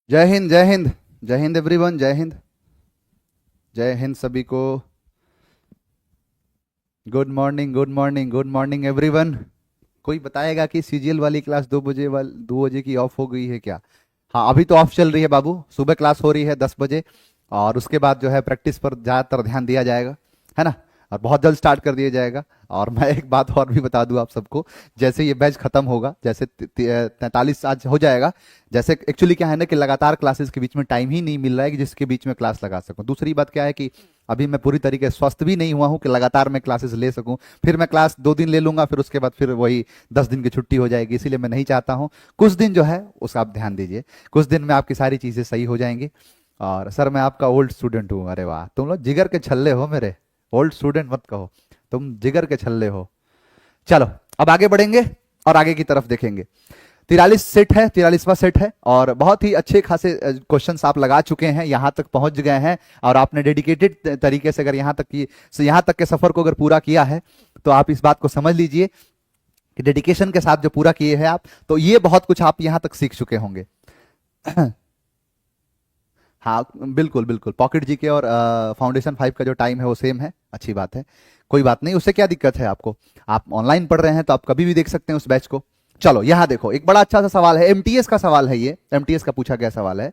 जय हिंद जय हिंद। जय हिंद एवरीवन, जय हिंद। जय हिंद सभी को। Good morning good morning good morning everyone. कोई बताएगा कि सीजीएल वाली क्लास 2 बजे 2 बजे की ऑफ हो गई है क्या? हाँ, अभी तो ऑफ चल रही है बाबू। सुबह क्लास हो रही है 10 बजे, और उसके बाद जो है प्रैक्टिस पर ज़्यादातर ध्यान दिया जाएगा, है ना। और बहुत जल्द स्टार्ट कर दिया जाएगा। और मैं एक बात और भी बता दूं आप सबको, जैसे ये बैच खत्म होगा, जैसे 43 आज हो जाएगा, जैसे एक्चुअली क्या है ना कि लगातार क्लासेस के बीच में टाइम ही नहीं मिल रहा है कि जिसके बीच में क्लास लगा सकूं। दूसरी बात क्या है कि अभी मैं पूरी तरीके से स्वस्थ भी नहीं हुआ हूं कि लगातार मैं क्लासेस ले सकूं। फिर मैं क्लास 2 दिन ले लूंगा, फिर उसके बाद फिर वही 10 दिन की छुट्टी हो जाएगी, इसीलिए मैं नहीं चाहता हूं। कुछ दिन जो है उसका आप ध्यान दीजिए, कुछ दिन में आपकी सारी चीजें सही हो जाएंगी। और सर मैं आपका ओल्ड स्टूडेंट हूँ। अरे वाह, तुम लोग जिगर के छल्ले हो मेरे। ओल्ड स्टूडेंट मत कहो, तुम जिगर के छल्ले हो। चलो अब आगे बढ़ेंगे और आगे की तरफ देखेंगे। 43 सेट है, 43वां सेट है, और बहुत ही अच्छे खासे क्वेश्चंस आप लगा चुके हैं, यहां तक पहुंच गए हैं। और आपने डेडिकेटेड तरीके से अगर यहां तक के सफर को अगर पूरा किया है, तो आप इस बात को समझ लीजिए कि डेडिकेशन के साथ जो पूरा किए हैं आप, तो ये बहुत कुछ आप यहां तक सीख चुके होंगे। हाँ बिल्कुल बिल्कुल, पॉकेट जीके और फाउंडेशन 5 का जो टाइम है वो सेम है। अच्छी बात है, कोई बात नहीं, उससे क्या दिक्कत है आपको। आप ऑनलाइन पढ़ रहे हैं तो आप कभी भी देख सकते हैं उस बैच को। चलो यहां देखो, एक बड़ा अच्छा सा सवाल है, एमटीएस का सवाल है, ये एमटीएस का पूछा गया सवाल है।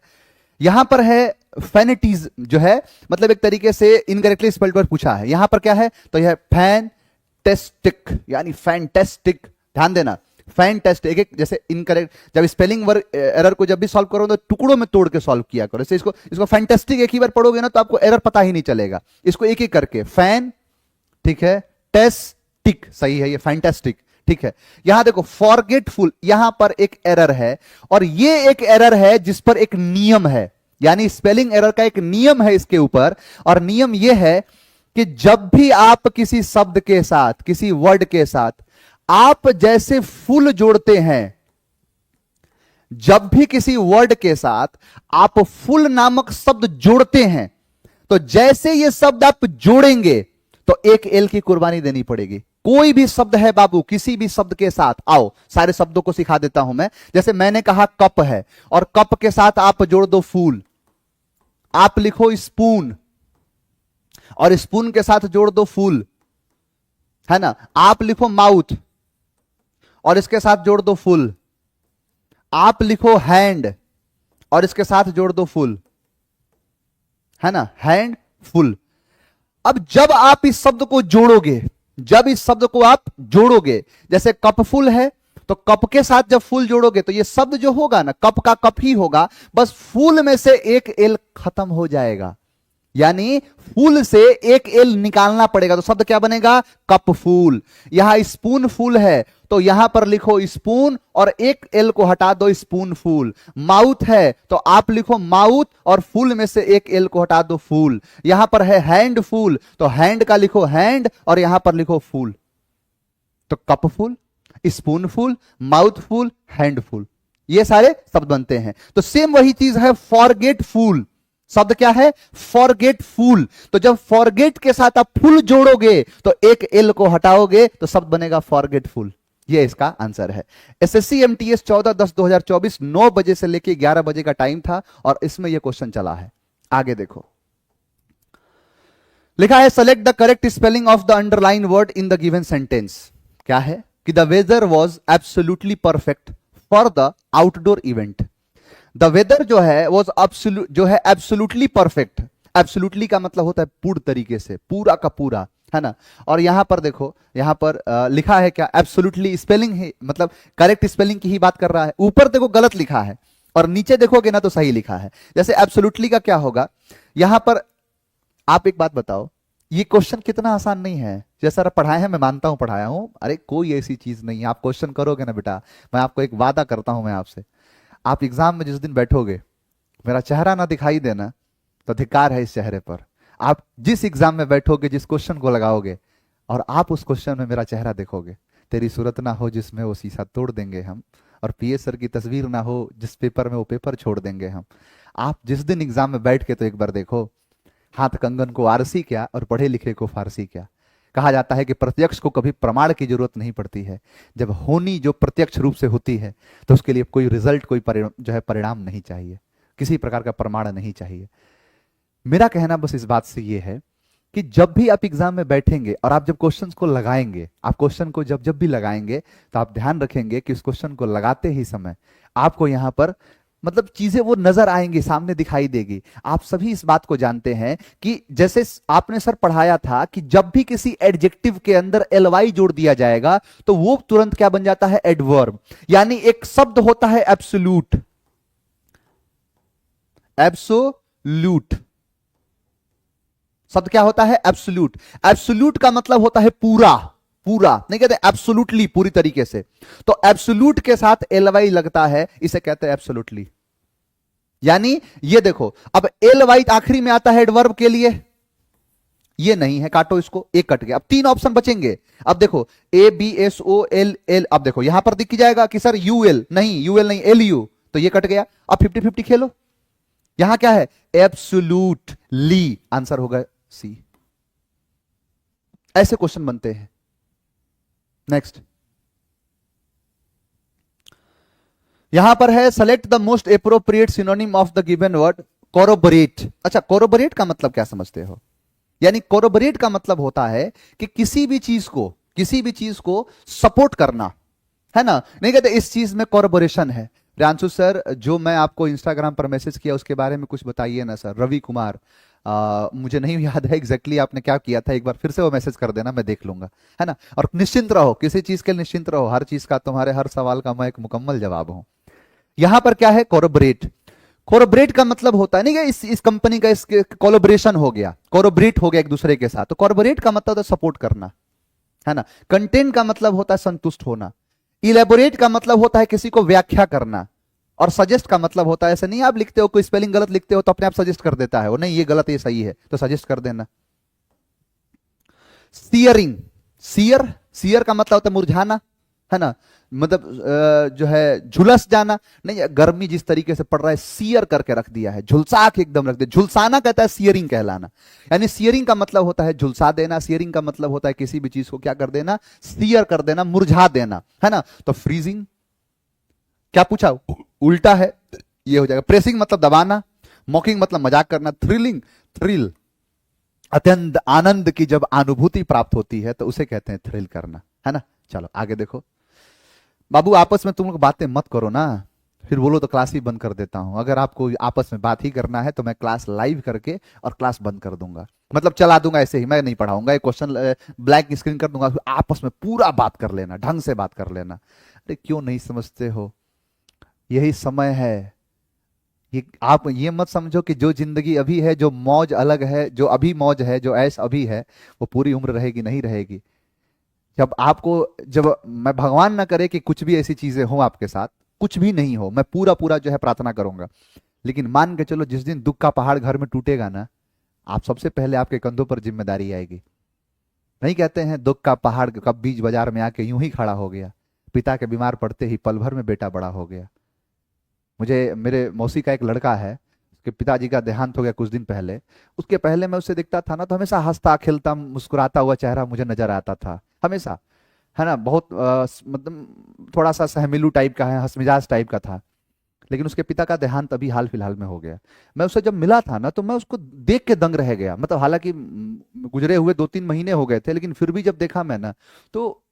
यहां पर है फैनिटीज जो है, मतलब एक तरीके से इनकरेक्टली स्पेल्ड पर पूछा है। यहां पर क्या है, तो यह फैंटेस्टिक यानी फैंटेस्टिक। ध्यान देना, फैंटेस्टिक एक एक जैसे इनकरेक्ट, जब स्पेलिंग वर्ड एरर को जब भी सॉल्व करो तो टुकड़ों में तोड़ के सॉल्व किया करो। जैसे इसको इसको फैंटेस्टिक एक ही बार पढ़ोगे ना तो आपको एरर पता ही नहीं चलेगा। इसको एक एक करके फैन, ठीक है, टेस्टिक सही है, ये फैंटेस्टिक ठीक है। यहां देखो फॉरगेटफुल, यहां पर एक एरर है, और ये एक एरर है जिस पर एक नियम है, यानी स्पेलिंग एरर का एक नियम है इसके ऊपर। और नियम यह है कि जब भी आप किसी शब्द के साथ, किसी वर्ड के साथ आप जैसे फुल जोड़ते हैं, जब भी किसी वर्ड के साथ आप फुल नामक शब्द जोड़ते हैं, तो जैसे ये शब्द आप जोड़ेंगे तो एक एल की कुर्बानी देनी पड़ेगी। कोई भी शब्द है बाबू, किसी भी शब्द के साथ, आओ सारे शब्दों को सिखा देता हूं मैं। जैसे मैंने कहा कप है, और कप के साथ आप जोड़ दो फूल। आप लिखो स्पून, और स्पून के साथ जोड़ दो फूल, है ना। आप लिखो माउथ, और इसके साथ जोड़ दो फुल। आप लिखो हैंड, और इसके साथ जोड़ दो फुल, है ना, हैंड फुल। अब जब आप इस शब्द को जोड़ोगे, जब इस शब्द को आप जोड़ोगे, जैसे कप फुल है, तो कप के साथ जब फुल जोड़ोगे तो ये शब्द जो होगा ना, कप का कप ही होगा, बस फुल में से एक एल खत्म हो जाएगा, यानी फूल से एक एल निकालना पड़ेगा, तो शब्द क्या बनेगा, कप फूल। यहां स्पून फूल है तो यहां पर लिखो स्पून, और एक एल को हटा दो, स्पून फूल। माउथ है तो आप लिखो माउथ, और फूल में से एक एल को हटा दो, फूल। यहां पर है हैंड फूल, तो हैंड का लिखो हैंड, और यहां पर लिखो फूल। तो कप फूल, स्पून फूल, माउथ फूल, हैंड फूल, ये सारे शब्द बनते हैं। तो सेम वही चीज है फॉरगेटफुल। शब्द क्या है, फॉरगेटफुल। तो जब फॉरगेट के साथ आप फुल जोड़ोगे तो एक एल को हटाओगे तो शब्द बनेगा फॉरगेटफुल। ये इसका आंसर है। एसएससी एमटीएस 14/10/2024 9 बजे से लेके 11 बजे का टाइम था, और इसमें यह क्वेश्चन चला है। आगे देखो, लिखा है select the correct spelling of the underlined word in the given sentence. क्या है कि the weather was absolutely perfect for the outdoor event. The weather जो है वो जो है एब्सोल्युटली परफेक्ट। एब्सोल्युटली का मतलब होता है पूर्ण तरीके से, पूरा का पूरा, है ना। और यहां पर देखो, यहां पर लिखा है क्या, एब्सोल्युटली स्पेलिंग है, मतलब करेक्ट स्पेलिंग की ही बात कर रहा है। ऊपर देखो गलत लिखा है, और नीचे देखोगे ना तो सही लिखा है। जैसे एब्सोल्युटली का क्या होगा, यहां पर आप एक बात बताओ, ये क्वेश्चन कितना आसान नहीं है। जैसा पढ़ाए हैं, मैं मानता हूं पढ़ाया हूं, अरे कोई ऐसी चीज नहीं है। आप क्वेश्चन करोगे ना बेटा, मैं आपको एक वादा करता हूं मैं आपसे, आप एग्जाम में जिस दिन बैठोगे, मेरा चेहरा ना दिखाई देना तो धिक्कार है इस चेहरे पर। आप जिस एग्जाम में बैठोगे, जिस क्वेश्चन को लगाओगे, और आप उस क्वेश्चन में मेरा चेहरा देखोगे, तेरी सूरत ना हो जिसमें वो शीशा तोड़ देंगे हम, और पीए सर की तस्वीर ना हो जिस पेपर में वो पेपर छोड़ देंगे हम। आप जिस दिन एग्जाम में बैठ के तो एक बार देखो, हाथ कंगन को आरसी क्या और पढ़े लिखे को फारसी क्या। कहा जाता है कि प्रत्यक्ष को कभी प्रमाण की जरूरत नहीं पड़ती है। जब होनी जो प्रत्यक्ष रूप से होती है तो उसके लिए कोई रिजल्ट, कोई जो है परिणाम नहीं चाहिए। किसी प्रकार का प्रमाण नहीं चाहिए। मेरा कहना बस इस बात से यह है कि जब भी आप एग्जाम में बैठेंगे और आप जब क्वेश्चंस को लगाएंगे, आप क्वेश्चन को जब जब भी लगाएंगे तो आप ध्यान रखेंगे कि उस क्वेश्चन को लगाते ही समय आपको यहां पर मतलब चीजें वो नजर आएंगी, सामने दिखाई देगी। आप सभी इस बात को जानते हैं कि जैसे आपने सर पढ़ाया था कि जब भी किसी एडजेक्टिव के अंदर एलवाई जोड़ दिया जाएगा तो वो तुरंत क्या बन जाता है, एडवर्ब। यानी एक शब्द होता है एब्सोल्यूट, एब्सोल्यूट शब्द क्या होता है, एब्सोल्यूट। एब्सोल्यूट का मतलब होता है पूरा, पूरा नहीं कहते एब्सोल्युटली, पूरी तरीके से। तो एब्सोल्यूट के साथ एलवाई लगता है, इसे कहते हैं एब्सोल्युटली। यानी ये देखो, अब एलवाई आखिरी में आता है एडवर्ब के लिए, ये नहीं है, काटो इसको, एक कट गया। अब 3 ऑप्शन बचेंगे। अब देखो A B S O L L, अब देखो यहां पर दिख जाएगा कि सर यू एल नहीं, यू एल नहीं, एल यू, तो ये कट गया। अब 50-50 खेलो, यहां क्या है, एब्सोल्युटली, आंसर होगा सी। ऐसे क्वेश्चन बनते हैं। नेक्स्ट यहां पर है select the most appropriate synonym of the given word corroborate. अच्छा, कोरोबोरेट का मतलब क्या समझते हो? यानी कोरोबोरेट का मतलब होता है कि किसी भी चीज को सपोर्ट करना, है ना। नहीं कहते इस चीज में कोरोबोरेशन है। प्रियांशु सर, जो मैं आपको इंस्टाग्राम पर मैसेज किया उसके बारे में कुछ बताइए ना सर। रवि कुमार, मुझे नहीं याद है एग्जैक्टली आपने क्या किया था, एक बार फिर से वो मैसेज कर देना, मैं देख लूंगा, है ना। और निश्चिंत रहो, किसी चीज के लिए निश्चिंत रहो, हर चीज का, तुम्हारे हर सवाल का मैं एक मुकम्मल जवाब हूं। यहां पर क्या है, कोरोबरेट। कोरोबरेट का मतलब होता है नहीं कि इस कंपनी का इसके कोलोबरेशन हो गया, कोरोबरेट हो गया एक दूसरे के साथ। तो कोरोबरेट का मतलब होता है सपोर्ट करना, है ना। कंटेंट का मतलब होता है संतुष्ट होना। इलेबोरेट का मतलब होता है किसी को व्याख्या करना। और सजेस्ट का मतलब होता है, ऐसा नहीं आप लिखते हो, कोई स्पेलिंग गलत लिखते हो तो अपने आप सजेस्ट कर देता है वो, नहीं ये गलत ये सही है तो सजेस्ट कर देना। सियरिंग, सियर का मतलब होता है मुरझाना, है ना। मतलब जो है झुलस जाना, नहीं गर्मी जिस तरीके से पड़ रहा है सियर करके रख दिया है, झुलसा के एकदम रख दिया, झुलसाना कहता है सियरिंग कहलाना। यानी सियरिंग का मतलब होता है झुलसा देना, सियरिंग का मतलब होता है किसी भी चीज को क्या कर देना, सियर कर देना, मुरझा देना, है ना। तो फ्रीजिंग क्या पूछा, उल्टा है, ये हो जाएगा। प्रेसिंग मतलब दबाना, मॉकिंग मतलब मजाक करना, थ्रिल अत्यंत आनंद की जब अनुभूति प्राप्त होती है तो उसे कहते हैं थ्रिल करना, है ना। चलो आगे देखो। बाबू आपस में तुम लोग बातें मत करो ना, फिर बोलो तो क्लास ही बंद कर देता हूं। अगर आपको आपस में बात ही करना है तो मैं क्लास लाइव करके और क्लास बंद कर दूंगा, मतलब चला दूंगा ऐसे ही, मैं नहीं पढ़ाऊंगा, एक क्वेश्चन ब्लैक स्क्रीन कर दूंगा, आपस में पूरा बात कर लेना, ढंग से बात कर लेना। अरे क्यों नहीं समझते हो, यही समय है। ये आप ये मत समझो कि जो जिंदगी अभी है, जो मौज अलग है, जो अभी मौज है, जो ऐश अभी है, वो पूरी उम्र रहेगी, नहीं रहेगी। जब मैं भगवान ना करे कि कुछ भी ऐसी चीजें हो आपके साथ, कुछ भी नहीं हो, मैं पूरा पूरा जो है प्रार्थना करूंगा, लेकिन मान के चलो जिस दिन दुख का पहाड़ घर में टूटेगा ना, आप सबसे पहले आपके कंधों पर जिम्मेदारी आएगी। नहीं कहते हैं दुख का पहाड़ कब बीच बाजार में आके यूं ही खड़ा हो गया, पिता के बीमार पड़ते ही पल भर में बेटा बड़ा हो गया। मुझे मेरे मौसी का एक लड़का है, उसके पिताजी का देहांत हो गया कुछ दिन पहले। उसके पहले मैं उससे दिखता था ना तो हमेशा हंसता खेलता मुस्कुराता हुआ चेहरा मुझे नजर आता था हमेशा, है ना। बहुत मतलब थोड़ा सा सहमिलू टाइप का है, हंसमिजाज टाइप का था। लेकिन उसके पिता का देहांत अभी हाल फिलहाल में हो गया। मैं उससे जब मिला था ना तो मैं उसको देख के दंग रह गया, मतलब हालांकि गुजरे हुए 2-3 महीने हो गए थे, लेकिन फिर भी जब देखा मैं ना तो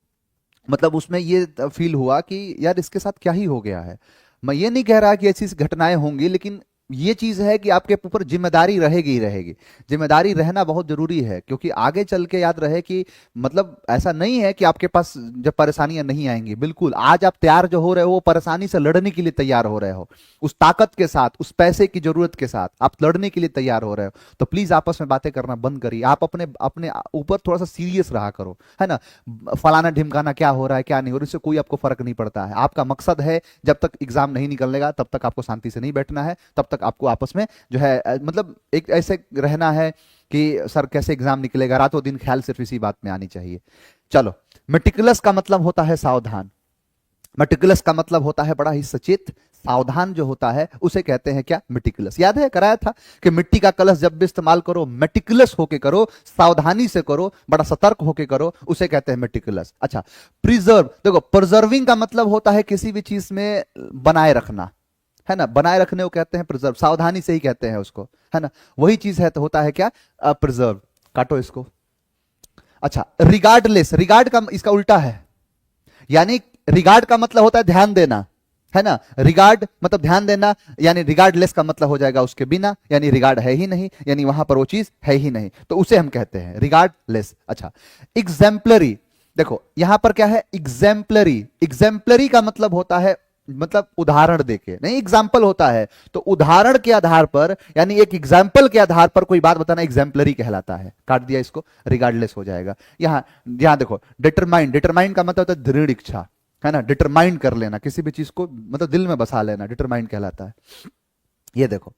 मतलब उसमें ये फील हुआ कि यार इसके साथ क्या ही हो गया है। मैं ये नहीं कह रहा कि ऐसी घटनाएं होंगी, लेकिन ये चीज है कि आपके ऊपर जिम्मेदारी रहेगी ही रहेगी। जिम्मेदारी रहना बहुत जरूरी है, क्योंकि आगे चल के याद रहे कि मतलब ऐसा नहीं है कि आपके पास जब परेशानियां नहीं आएंगी, बिल्कुल आज आप तैयार जो हो रहे हो वो परेशानी से लड़ने के लिए तैयार हो रहे हो, उस ताकत के साथ, उस पैसे की जरूरत के साथ आप लड़ने के लिए तैयार हो रहे हो। तो प्लीज आपस में बातें करना बंद करिए, आप अपने अपने ऊपर थोड़ा सा सीरियस रहा करो, है ना। फलाना ढिमकाना क्या हो रहा है क्या नहीं हो रहा, इससे कोई आपको फर्क नहीं पड़ता है। आपका मकसद है जब तक एग्जाम नहीं निकलेगा तब तक आपको शांति से नहीं बैठना है, तब तक आपको आपस में जो है मतलब एक ऐसे रहना है कि सर कैसे एग्जाम निकलेगा, रातों दिन ख्याल सिर्फ इसी बात में आनी चाहिए। चलो, मेटिकुलस का मतलब होता है सावधान। मेटिकुलस का मतलब होता है बड़ा ही सचेत, सावधान जो होता है उसे कहते हैं क्या, मेटिकुलस। याद है कराया था कि मिट्टी का कलश जब भी इस्तेमाल करो मेटिकुलस होके करो, सावधानी से करो, बड़ा सतर्क होके करो, उसे कहते हैं मेटिकुलस। अच्छा, प्रिजर्व, देखो प्रिजर्विंग का मतलब होता है किसी भी चीज में बनाए रखना, है ना, बनाए रखने को कहते हैं प्रिजर्व, सावधानी से ही कहते हैं उसको, है ना, वही चीज है तो होता है क्या, प्रिजर्व। काटो इसको। अच्छा, रिगार्डलेस, रिगार्ड का इसका उल्टा है, यानी रिगार्ड का मतलब होता है ध्यान देना, है ना, रिगार्ड मतलब ध्यान देना, यानी रिगार्डलेस का मतलब हो जाएगा उसके बिना, यानी रिगार्ड है ही नहीं, यानी वहां पर वो चीज है ही नहीं, तो उसे हम कहते हैं रिगार्डलेस। अच्छा, एग्जाम्पलरी, देखो यहां पर क्या है, एग्जाम्पलरी, एग्जाम्पलरी का मतलब होता है, मतलब उदाहरण देके नहीं, एग्जाम्पल होता है तो उदाहरण के आधार पर, यानी एक एग्जाम्पल के आधार पर कोई बात बताना एग्जाम्पलरी कहलाता है। काट दिया इसको, रिगार्डलेस हो जाएगा। यहां यहां देखो, डिटरमाइन, डिटरमाइन का मतलब होता है दृढ़ इच्छा, है ना, डिटरमाइन कर लेना किसी भी चीज को, मतलब दिल में बसा लेना, डिटरमाइन कहलाता है। ये देखो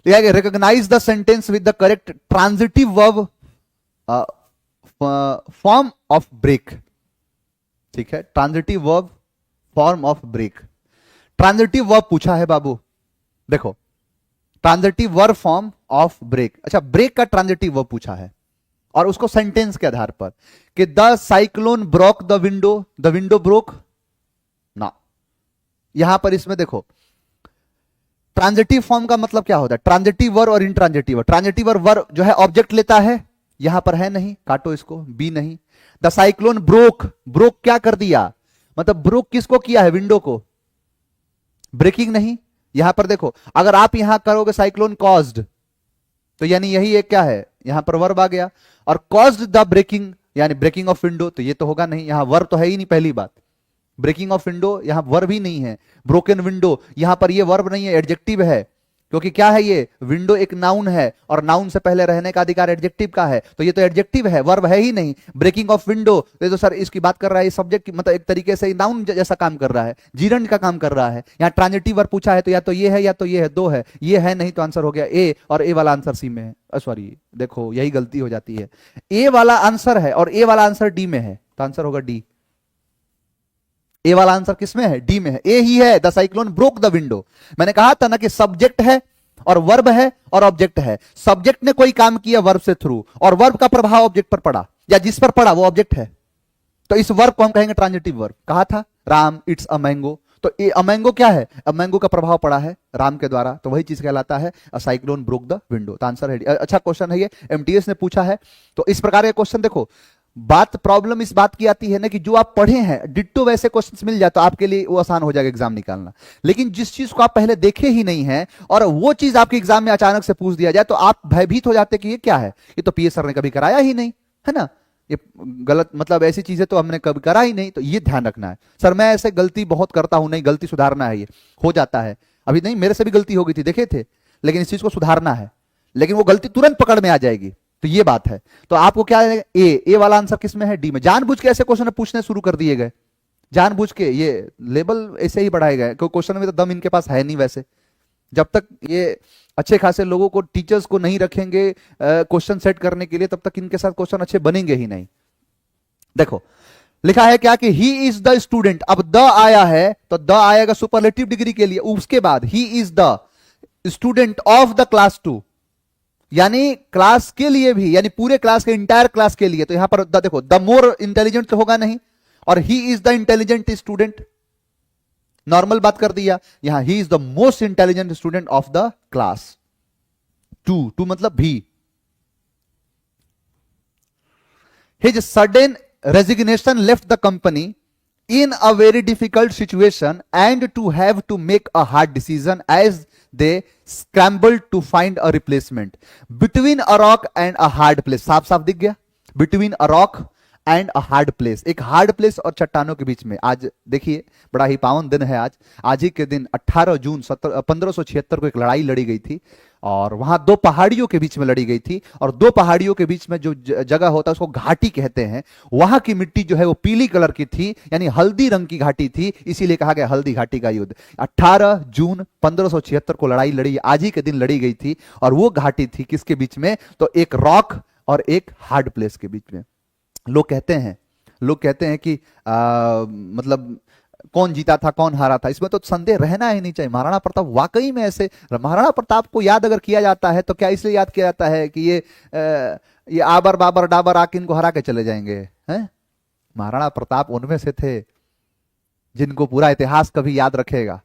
लिखा गया, recognize the sentence with the correct transitive verb form of break. ठीक है, transitive verb form of break. Transitive verb पूछा है बाबू, देखो transitive verb form of break. अच्छा, ब्रेक का ट्रांजिटिव वर्ब पूछा है और उसको सेंटेंस के आधार पर कि the cyclone broke the window broke ना। यहां पर इसमें देखो ट्रांजिटिव फॉर्म का मतलब क्या होता है, ट्रांजिटिव वर्ब और इंट्रांजिटिव वर्ब। ट्रांजिटिव वर्ब जो है ऑब्जेक्ट लेता है, यहां पर है नहीं, काटो इसको, बी नहीं। द साइक्लोन ब्रोक, ब्रोक क्या कर दिया, मतलब ब्रोक किसको किया है, विंडो को, ब्रेकिंग नहीं। यहां पर देखो, अगर आप यहां करोगे साइक्लोन कॉज्ड, तो यानी यही एक क्या है, यहां पर वर्ब आ गया, और कॉज्ड द ब्रेकिंग यानी ब्रेकिंग ऑफ विंडो, तो ये तो होगा नहीं, यहां वर्ब तो है ही नहीं, पहली बात ब्रेकिंग ऑफ विंडो यहां वर्ब ही नहीं है, ब्रोकन विंडो यहां पर ये वर्ब नहीं है, एडजेक्टिव है, क्योंकि क्या है ये, विंडो एक नाउन है और नाउन से पहले रहने का अधिकार एडजेक्टिव का है, तो ये तो एडजेक्टिव है, वर्ब है ही नहीं। ब्रेकिंग ऑफ विंडो, तो सर इसकी बात कर रहा है, सब्जेक्ट मतलब एक तरीके से नाउन जैसा काम कर रहा है, जीरंड का काम कर रहा है। यहाँ ट्रांजिटिव वर्ब पूछा है तो या तो ये है या तो ये है, दो है, ये है नहीं तो आंसर हो गया ए, और ए वाला आंसर सी में है, सॉरी देखो यही गलती हो जाती है, ए वाला आंसर है और ए वाला आंसर डी में है, तो आंसर होगा डी। ए वाला आंसर किसमें है, डी में है, ए ही है, the cyclone broke the window. मैंने कहा था ना कि सब्जेक्ट है और वर्ब है और ऑब्जेक्ट है, सब्जेक्ट ने कोई काम किया वर्ब से थ्रू, और वर्ब का प्रभाव ऑब्जेक्ट पर पड़ा या जिस पर पड़ा वो ऑब्जेक्ट है, तो इस वर्ब को हम कहेंगे ट्रांजिटिव वर्ब। कहा था राम इट्स अ मैंगो, तो ए अ मैंगो क्या है, अ मैंगो का प्रभाव पड़ा है राम के द्वारा, तो वही चीज कहलाता है a cyclone broke the window, तो आंसर है डी। अच्छा क्वेश्चन है ये, एमटीएस ने पूछा है, तो इस प्रकार के क्वेश्चन देखो, बात प्रॉब्लम इस बात की आती है ना कि जो आप पढ़े हैं डिट्टो वैसे क्वेश्चंस मिल जाए तो आपके लिए वो आसान हो जाएगा एग्जाम निकालना, लेकिन जिस चीज को आप पहले देखे ही नहीं है और वो चीज आपके एग्जाम में अचानक से पूछ दिया जाए तो आप भयभीत हो जाते कि ये क्या है, ये तो पीएस सर ने कभी कराया ही नहीं, है ना, ये गलत, मतलब ऐसी चीजें तो हमने कभी करा ही नहीं, तो ये ध्यान रखना है। सर मैं ऐसे गलती बहुत करता हूं, नहीं गलती सुधारना है, ये हो जाता है, अभी नहीं मेरे से भी गलती हो गई थी देखे थे, लेकिन इस चीज को सुधारना है, लेकिन वो गलती तुरंत पकड़ में आ जाएगी, तो ये बात है। तो आपको क्या है, ए वाला आंसर किसमें है, डी में। जानबूझ के ऐसे क्वेश्चन पूछने शुरू कर दिए गए, जानबूझ के ये लेवल ऐसे ही बढ़ाए गए, क्योंकि क्वेश्चन में तो दम इनके पास है नहीं वैसे, जब तक ये अच्छे खासे लोगों को, टीचर्स को नहीं रखेंगे क्वेश्चन सेट करने के लिए, तब तक इनके साथ क्वेश्चन अच्छे बनेंगे ही नहीं। देखो लिखा है क्या कि ही इज द स्टूडेंट, अब द आया है तो द आएगा सुपरलेटिव डिग्री के लिए, उसके बाद he is the student of the class 2, यानी क्लास के लिए भी, यानी पूरे क्लास के, इंटायर क्लास के लिए, तो यहां पर देखो द मोर इंटेलिजेंट तो होगा नहीं, और he is the intelligent student, normal बात कर दिया, यहां he is the most intelligent student of the class 2 मतलब भी। His sudden resignation left the company in a very difficult situation and to have to make a hard decision as they scrambled to find a replacement between a rock and a hard place। साफ साफ दिख गया, between a rock and a hard place, एक hard place और चट्टानों के बीच में। आज देखिए बड़ा ही पावन दिन है, आज ही के दिन 18 जून 1576 को एक लड़ाई लड़ी गई थी, और वहां दो पहाड़ियों के बीच में लड़ी गई थी, और दो पहाड़ियों के बीच में जो जगह होता है उसको घाटी कहते हैं, वहां की मिट्टी जो है वो पीली कलर की थी, यानी हल्दी रंग की घाटी थी, इसीलिए कहा गया हल्दी घाटी का युद्ध। 18 जून 1576 को लड़ाई लड़ी, आज ही के दिन लड़ी गई थी, और वो घाटी थी किसके बीच में, तो एक रॉक और एक हार्ड प्लेस के बीच में। लोग कहते हैं कि मतलब कौन जीता था कौन हारा था, इसमें तो संदेह रहना ही नहीं चाहिए। महाराणा प्रताप वाकई में ऐसे, महाराणा प्रताप को याद अगर किया जाता है तो क्या इसलिए याद किया जाता है कि ये आबर बाबर डाबर आके इनको हरा के चले जाएंगे, हैं? महाराणा प्रताप उनमें से थे जिनको पूरा इतिहास कभी याद रखेगा।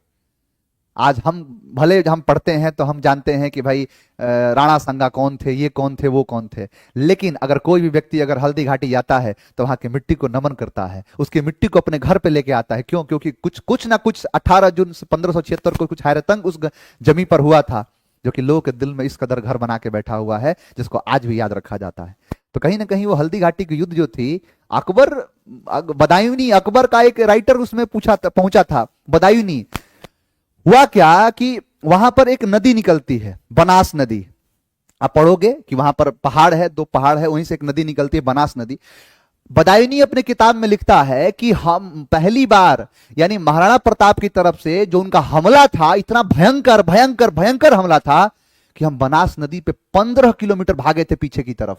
आज हम भले हम पढ़ते हैं तो हम जानते हैं कि भाई राणा संगा कौन थे, ये कौन थे, वो कौन थे, लेकिन अगर कोई भी व्यक्ति अगर हल्दी घाटी जाता है तो वहां की मिट्टी को नमन करता है, उसकी मिट्टी को अपने घर पे लेके आता है। क्यों? क्योंकि कुछ कुछ ना कुछ 18 जून 1576 को कुछ हैरतंग उस जमी पर हुआ था, जो कि लोगों के दिल में इस कदर घर बना के बैठा हुआ है, जिसको आज भी याद रखा जाता है। तो कहीं ना कहीं वो हल्दी घाटी की युद्ध जो थी, अकबर, बदायूनी अकबर का एक राइटर उसमें पहुंचा था, बदायूनी। हुआ क्या कि वहां पर एक नदी निकलती है, बनास नदी। आप पढ़ोगे कि वहां पर पहाड़ है, 2 पहाड़ है, वहीं से एक नदी निकलती है, बनास नदी। बदायूनी अपने किताब में लिखता है कि हम पहली बार, यानी महाराणा प्रताप की तरफ से जो उनका हमला था, इतना भयंकर भयंकर भयंकर हमला था कि हम बनास नदी पे 15 किलोमीटर भागे थे पीछे की तरफ।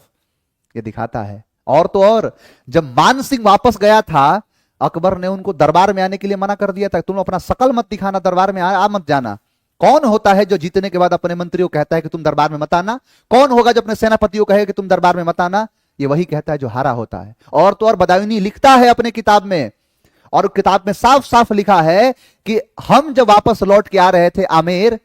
ये दिखाता है। और तो और, जब मान सिंह वापस गया था, अकबर ने उनको दरबार में आने के लिए मना कर दिया था, तुम अपना शकल मत दिखाना, दरबार में आ मत जाना। कौन होता है जो जीतने के बाद अपने मंत्रियों को कहता है कि तुम दरबार में मत आना? कौन होगा जो अपने सेनापतियों को कहे कि तुम दरबार में मत आना? ये वही कहता है जो हारा होता है। और तो और, बदायूनी लिखता है अपने किताब में, और किताब में साफ साफ लिखा है कि हम जब वापस लौट के आ रहे थे अजमेर,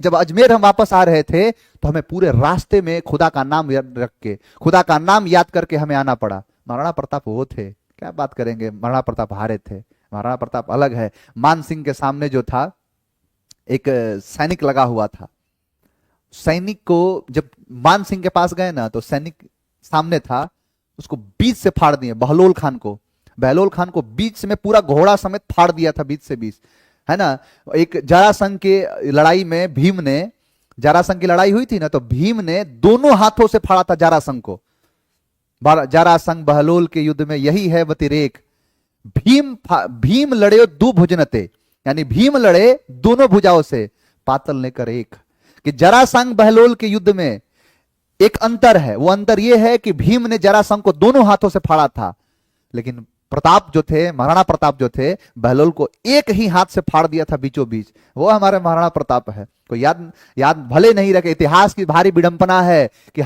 जब अजमेर हम वापस आ रहे थे तो हमें पूरे रास्ते में खुदा का नाम रख के, खुदा का नाम याद करके हमें आना पड़ा। महाराणा प्रताप वो थे, क्या बात करेंगे, महाराणा प्रताप हारे थे। महाराणा प्रताप अलग है। मान सिंह के सामने जो था, एक सैनिक लगा हुआ था। सैनिक को जब मान सिंह के पास गए ना, तो सैनिक सामने था, उसको बीच से फाड़ दिए। बहलोल खान को बीच में पूरा घोड़ा समेत फाड़ दिया था, बीच से बीच, है ना। एक जरासंध के लड़ाई में भीम ने, जरासंध की लड़ाई हुई थी ना, तो भीम ने दोनों हाथों से फाड़ा था जरासंध को। जरासंध बहलोल के युद्ध में यही है व्यतिरेक। भीम लड़े दो भुजनते, यानी भीम लड़े दोनों भुजाओं से, पातल ने कर एक। कि जरासंध बहलोल के युद्ध में एक अंतर है, वो अंतर यह है कि भीम ने जरासंध को दोनों हाथों से फाड़ा था, लेकिन प्रताप जो थे, महाराणा प्रताप जो थे, बहलोल को एक ही हाथ से फाड़ दिया था बीचों बीच। वो हमारे महाराणा प्रताप है। कोई याद भले नहीं रखे। इतिहास की भारी विडंबना है कि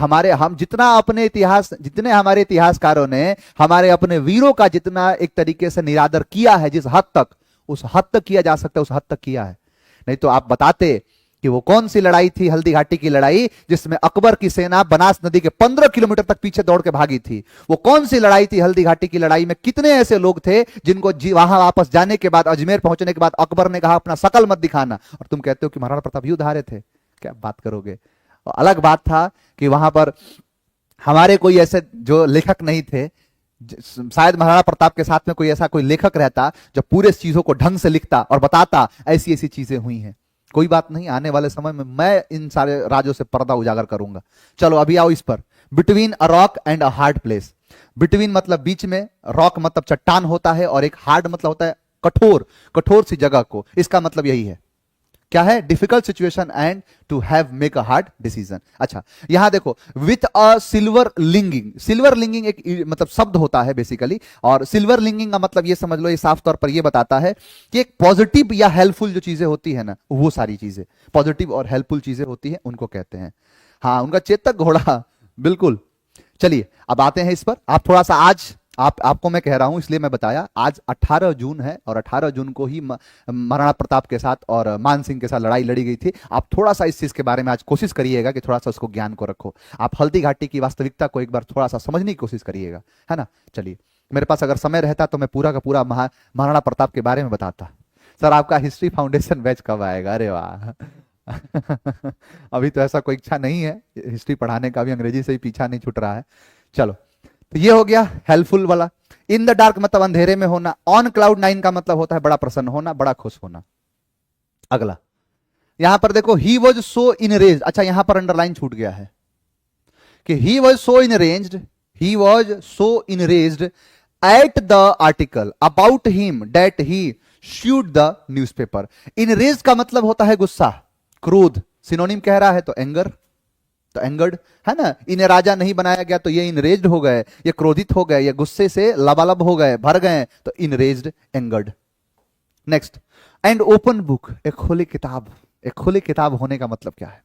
जितने हमारे इतिहासकारों ने हमारे अपने वीरों का जितना एक तरीके से निरादर किया है, जिस हद तक, उस हद तक किया जा सकता है, उस हद तक किया है। नहीं तो आप बताते कि वो कौन सी लड़ाई थी, हल्दी घाटी की लड़ाई, जिसमें अकबर की सेना बनास नदी के 15 किलोमीटर तक पीछे दौड़ के भागी थी। वो कौन सी लड़ाई थी, हल्दी घाटी की लड़ाई में कितने ऐसे लोग थे जिनको वहां वापस जाने के बाद, अजमेर पहुंचने के बाद अकबर ने कहा अपना शकल मत दिखाना, और तुम कहते हो कि महाराणा प्रताप युद्ध हारे थे? क्या बात करोगे। अलग बात था कि वहां पर हमारे कोई ऐसे जो लेखक नहीं थे, शायद महाराणा प्रताप के साथ में कोई ऐसा कोई लेखक रहता जो पूरे चीजों को ढंग से लिखता और बताता ऐसी ऐसी चीजें हुई हैं। कोई बात नहीं, आने वाले समय में मैं इन सारे राजों से पर्दा उजागर करूंगा। चलो अभी आओ इस पर। Between a rock and a hard place. Between मतलब बीच में, रॉक मतलब चट्टान होता है, और एक हार्ड मतलब होता है कठोर सी जगह को। इसका मतलब यही है, क्या है? Difficult situation and to have make a hard decision. अच्छा, यहां देखो, with a silver lining. Silver lining एक मतलब शब्द होता है बेसिकली, और सिल्वर लिंगिंग का मतलब ये समझ लो, ये साफ तौर पर ये बताता है कि एक पॉजिटिव या हेल्पफुल जो चीजें होती है ना, वो सारी चीजें पॉजिटिव और हेल्पफुल चीजें होती है, उनको कहते हैं। हाँ, उनका चेतक घोड़ा, बिल्कुल। चलिए अब आते हैं इस पर। आप थोड़ा सा आज आपको मैं कह रहा हूं इसलिए मैं बताया, आज 18 जून है, और 18 जून को ही महाराणा प्रताप के साथ और मान सिंह के साथ लड़ाई लड़ी गई थी। आप थोड़ा सा इस चीज के बारे में आज कोशिश करिएगा कि थोड़ा सा उसको ज्ञान को रखो। आप हल्दी घाटी की वास्तविकता को एक बार थोड़ा सा समझने की कोशिश करिएगा, है ना। चलिए, मेरे पास अगर समय रहता तो मैं पूरा का पूरा महाराणा प्रताप के बारे में बताता। सर आपका हिस्ट्री फाउंडेशन बैच कब आएगा? अरे वाह अभी तो ऐसा कोई इच्छा नहीं है हिस्ट्री पढ़ाने का, भी अंग्रेजी से ही पीछा नहीं छूट रहा है। चलो, तो ये हो गया हेल्पफुल वाला। इन द डार्क मतलब अंधेरे में होना। ऑन क्लाउड 9 का मतलब होता है बड़ा प्रसन्न होना, बड़ा खुश होना। अगला यहां पर देखो, ही वॉज सो इनरेंज्ड। अच्छा, यहां पर अंडरलाइन छूट गया है कि he was so enraged at the article about him that he should the newspaper. Enraged का मतलब होता है गुस्सा, क्रोध। सिनोनिम कह रहा है तो एंगर, तो एंगर्ड, है ना। इन्हें राजा नहीं बनाया गया तो ये इनरेज्ड हो गए, ये क्रोधित हो गए, ये गुस्से से लबालब हो गए, भर गए, तो enraged, angered. Next, and open book, एक खुली किताब। एक खुली किताब होने का मतलब क्या है?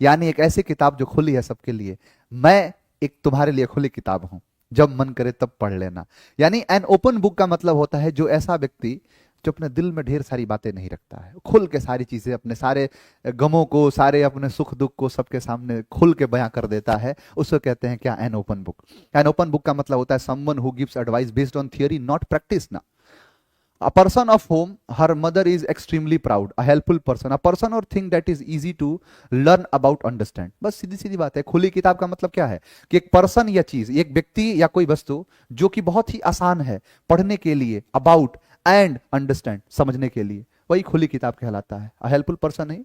यानी एक ऐसी किताब जो खुली है सबके लिए। मैं एक तुम्हारे लिए खुली किताब हूं, जब मन करे तब पढ़ लेना। यानी एन ओपन बुक का मतलब होता है जो ऐसा व्यक्ति जो अपने दिल में ढेर सारी बातें नहीं रखता है, खुल के सारी चीजें, अपने सारे गमों को, सारे अपने सुख दुख को सबके सामने खुल के बयां कर देता है, उसको कहते हैं क्या? An open book. An open book का मतलब होता है someone who gives advice based on theory not practice ना। A person of whom her mother is extremely proud, a helpful person, a person or thing that is easy to learn about, understand। बस सीधी सीधी बात है। खुली किताब का मतलब क्या है कि एक पर्सन या चीज, एक व्यक्ति या कोई वस्तु जो कि बहुत ही आसान है पढ़ने के लिए, अबाउट एंड अंडरस्टैंड, समझने के लिए, वही खुली किताब कहलाता है। अ हेल्पफुल पर्सन है,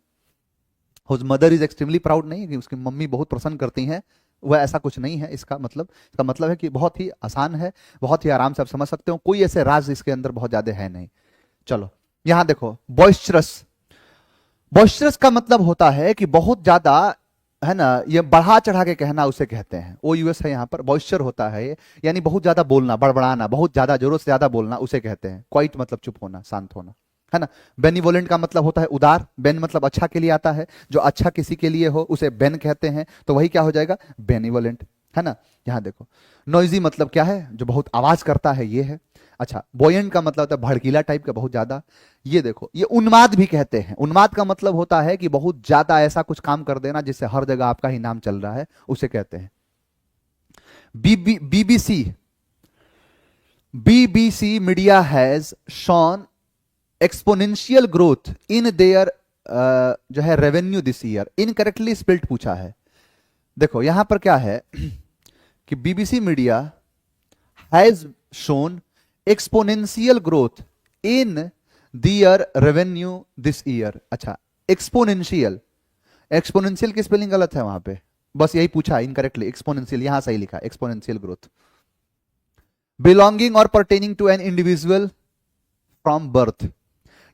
whose mother is extremely proud नहीं है कि उसकी मम्मी बहुत प्रसन्न करती हैं, वह ऐसा कुछ नहीं है। इसका मतलब है कि बहुत ही आसान है, बहुत ही आराम से आप समझ सकते हो, कोई ऐसे राज इसके अंदर बहुत ज्यादा है नहीं। चलो यहां देखो, बॉइस्टरस। बॉइस्टरस का मतलब होता है कि बहुत ज्यादा, है ना, ये बढ़ा चढ़ा के कहना उसे कहते हैं। ओ यूएस है यहाँ पर, बॉइस्चर होता है ये, यानी बहुत ज्यादा बोलना, बड़बड़ाना, बहुत ज्यादा, जरूरत से ज्यादा बोलना, उसे कहते हैं। क्वाइट मतलब चुप होना, शांत होना, है ना। बेनिवोलेंट का मतलब होता है उदार। बेन मतलब अच्छा के लिए आता है, जो अच्छा किसी के लिए हो उसे बेन कहते हैं, तो वही क्या हो जाएगा? बेनिवोलेंट, है ना। यहां देखो, नॉइजी मतलब क्या है? जो बहुत आवाज करता है, ये है। अच्छा, बोयेंट का मतलब होता है भड़कीला टाइप का, बहुत ज्यादा। ये देखो, ये उन्माद भी कहते हैं। उन्माद का मतलब होता है कि बहुत ज्यादा ऐसा कुछ काम कर देना जिससे हर जगह आपका ही नाम चल रहा है, उसे कहते हैं। BBC media has shown exponential growth in their जो है revenue this year. Incorrectly spelled पूछा है। देखो यहां पर क्या है कि BBC media has shown exponential growth in their revenue this year. अच्छा, एक्सपोनेंशियल, एक्सपोनेंशियल की स्पेलिंग गलत है वहां पे, बस यही पूछा इनकरेक्टली। एक्सपोनेंशियल यहां सही लिखा, एक्सपोनेंशियल ग्रोथ। बिलोंगिंग और pertaining to an individual from birth,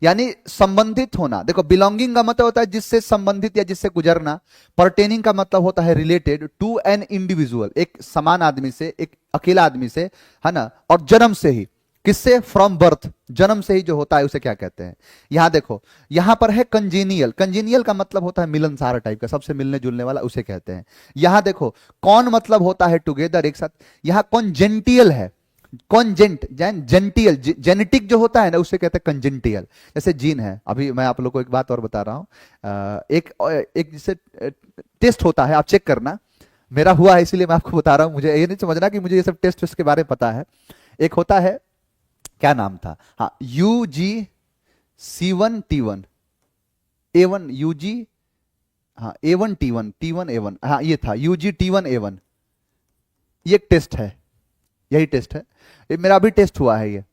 यानी संबंधित होना। देखो, बिलोंगिंग का मतलब होता है जिससे संबंधित या जिससे गुजरना। परटेनिंग का मतलब होता है रिलेटेड टू एन इंडिविजुअल, एक समान आदमी से, एक अकेला आदमी से, है ना। और जन्म से ही, किससे? फ्रॉम बर्थ, जन्म से ही जो होता है उसे क्या कहते हैं? यहां देखो, यहां पर है कंजेनियल। कंजेनियल का मतलब होता है मिलनसार टाइप का, सबसे मिलने जुलने वाला, उसे कहते हैं। यहां देखो, कौन मतलब होता है टुगेदर, एक साथ। यहां कॉन्जेंटियल है, कॉन्जेंट, जेंटियल, जेनेटिक जो होता है ना उसे कहते हैं कंजेंटियल। जैसे जीन है, अभी मैं आप लोग को एक बात और बता रहा हूं। एक जैसे टेस्ट होता है, आप चेक करना, मेरा हुआ है इसलिए मैं आपको बता रहा हूं। मुझे ये नहीं समझना कि मुझे ये सब टेस्ट के बारे में पता है। एक होता है, क्या नाम था, हाँ, UGC1T1 A1, UG, हाँ A1T1, T1 A1, हाँ ये था UGT1A1। ये एक टेस्ट है, यही टेस्ट है। ये मेरा भी टेस्ट हुआ है ये।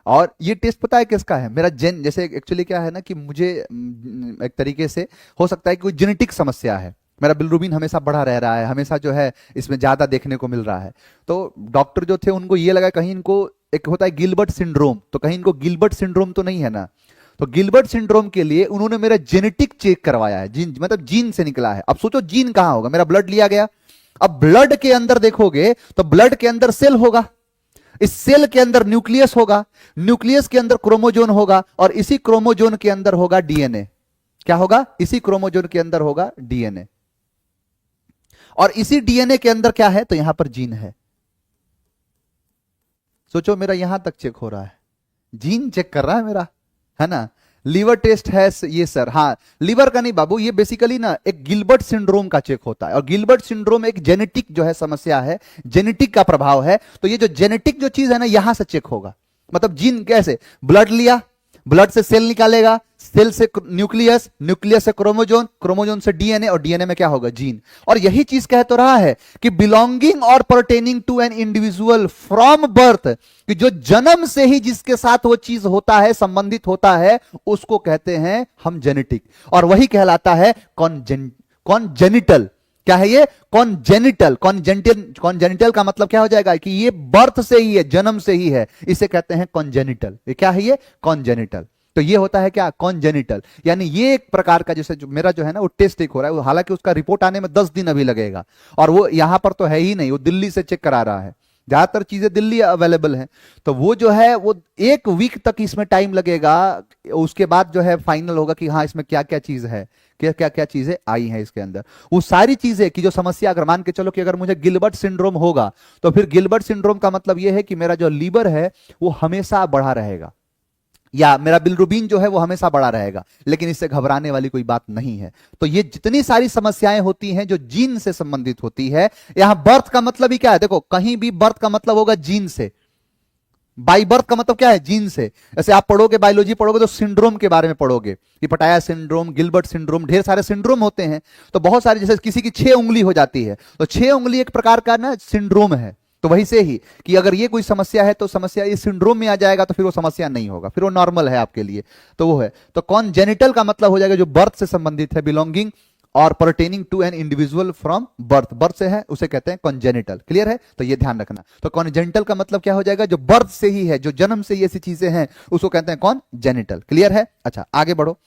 और ये टेस्ट पता है किसका है? मेरा जेन, जैसे एक्चुअली क्या है ना कि मुझे एक तरीके से हो सकता है कि कोई जेनेटिक समस्या है, मेरा बिलरुबिन हमेशा बढ़ा रह रहा है, हमेशा जो है इसमें ज्यादा देखने को मिल रहा है। तो डॉक्टर जो थे उनको ये लगा कहीं इनको, एक होता है गिलबर्ट सिंड्रोम, तो कहीं इनको गिलबर्ट सिंड्रोम तो नहीं है ना। तो गिलबर्ट सिंड्रोम के लिए उन्होंने मेरा जेनेटिक चेक करवाया है, जीन मतलब जीन से निकला है। अब सोचो जीन कहां होगा, मेरा ब्लड लिया गया, अब ब्लड के अंदर देखोगे तो ब्लड के अंदर सेल होगा, इस सेल के अंदर न्यूक्लियस होगा, न्यूक्लियस के अंदर क्रोमोजोन होगा, और इसी क्रोमोजोन के अंदर होगा डीएनए। क्या होगा? इसी क्रोमोजोन के अंदर होगा डीएनए, और इसी डीएनए के अंदर क्या है? तो यहां पर जीन है। सोचो मेरा यहां तक चेक हो रहा है, जीन चेक कर रहा है मेरा, है ना। लीवर टेस्ट है ये सर, हाँ लीवर का नहीं बाबू, ये बेसिकली ना एक गिलबर्ट सिंड्रोम का चेक होता है, और गिलबर्ट सिंड्रोम एक जेनेटिक जो है समस्या है, जेनेटिक का प्रभाव है। तो ये जो जेनेटिक जो चीज है ना, यहां से चेक होगा। मतलब जीन कैसे? ब्लड लिया, ब्लड से सेल निकालेगा, सेल से न्यूक्लियस, न्यूक्लियस से क्रोमोजोन, क्रोमोजोन से डीएनए, और डीएनए में क्या होगा? जीन। और यही चीज कह तो रहा है कि बिलोंगिंग और pertaining to an individual from birth, कि जो जन्म से ही जिसके साथ वो चीज होता है, संबंधित होता है, उसको कहते हैं हम जेनेटिक, और वही कहलाता है कॉन्जेनिटल। क्या है ये? कॉन्जेनिटल। कॉन्जेनिटल का मतलब क्या हो जाएगा कि ये बर्थ से ही है, जन्म से ही है, इसे कहते हैं कॉन्जेनिटल। ये क्या है? ये कॉन्जेनिटल। तो ये होता है क्या? कॉन्जेनिटल। यानी ये एक प्रकार का, जैसे जो मेरा जो है ना वो टेस्ट एक हो रहा है, हालांकि उसका रिपोर्ट आने में 10 दिन अभी लगेगा, और वो यहां पर तो है ही नहीं, वो दिल्ली से चेक करा रहा है, ज्यादातर चीजें दिल्ली अवेलेबल हैं। तो वो जो है वो 1 वीक तक इसमें टाइम लगेगा, उसके बाद जो है फाइनल होगा कि हाँ इसमें क्या क्या चीज है, क्या क्या क्या चीजें आई हैं इसके अंदर। वो सारी चीजें की जो समस्या, अगर मान के चलो कि अगर मुझे गिलबर्ट सिंड्रोम होगा, तो फिर गिलबर्ट सिंड्रोम का मतलब यह है कि मेरा जो लीवर है वो हमेशा बढ़ा रहेगा, या मेरा बिलरुबिन जो है वो हमेशा बड़ा रहेगा, लेकिन इससे घबराने वाली कोई बात नहीं है। तो ये जितनी सारी समस्याएं होती हैं जो जीन से संबंधित होती है, यहां बर्थ का मतलब ही क्या है, देखो कहीं भी बर्थ का मतलब होगा जीन से। बाई बर्थ का मतलब क्या है, जीन से। जैसे आप पढ़ोगे, बायोलॉजी पढ़ोगे तो सिंड्रोम के बारे में पढ़ोगे कि पटाया सिंड्रोम, गिलबर्ट सिंड्रोम, ढेर सारे सिंड्रोम होते हैं। तो बहुत सारे, जैसे किसी की 6 उंगली हो जाती है, तो 6 उंगली एक प्रकार का ना सिंड्रोम है। तो वही से ही कि अगर ये कोई समस्या है तो समस्या इस सिंड्रोम में आ जाएगा, तो फिर वो समस्या नहीं होगा, फिर वो नॉर्मल है आपके लिए। तो वो है, तो कौन जेनिटल का मतलब हो जाएगा जो बर्थ से संबंधित है, बिलोंगिंग और pertaining to an individual from birth, birth से है उसे कहते हैं कॉन्जेनिटल। क्लियर है, तो ये ध्यान रखना। तो कॉन्जेनिटल का मतलब क्या हो जाएगा, जो बर्थ से ही है, जो जन्म से ये ऐसी चीजें हैं उसको कहते हैं कौन, जेनिटल। क्लियर है, अच्छा आगे बढ़ो।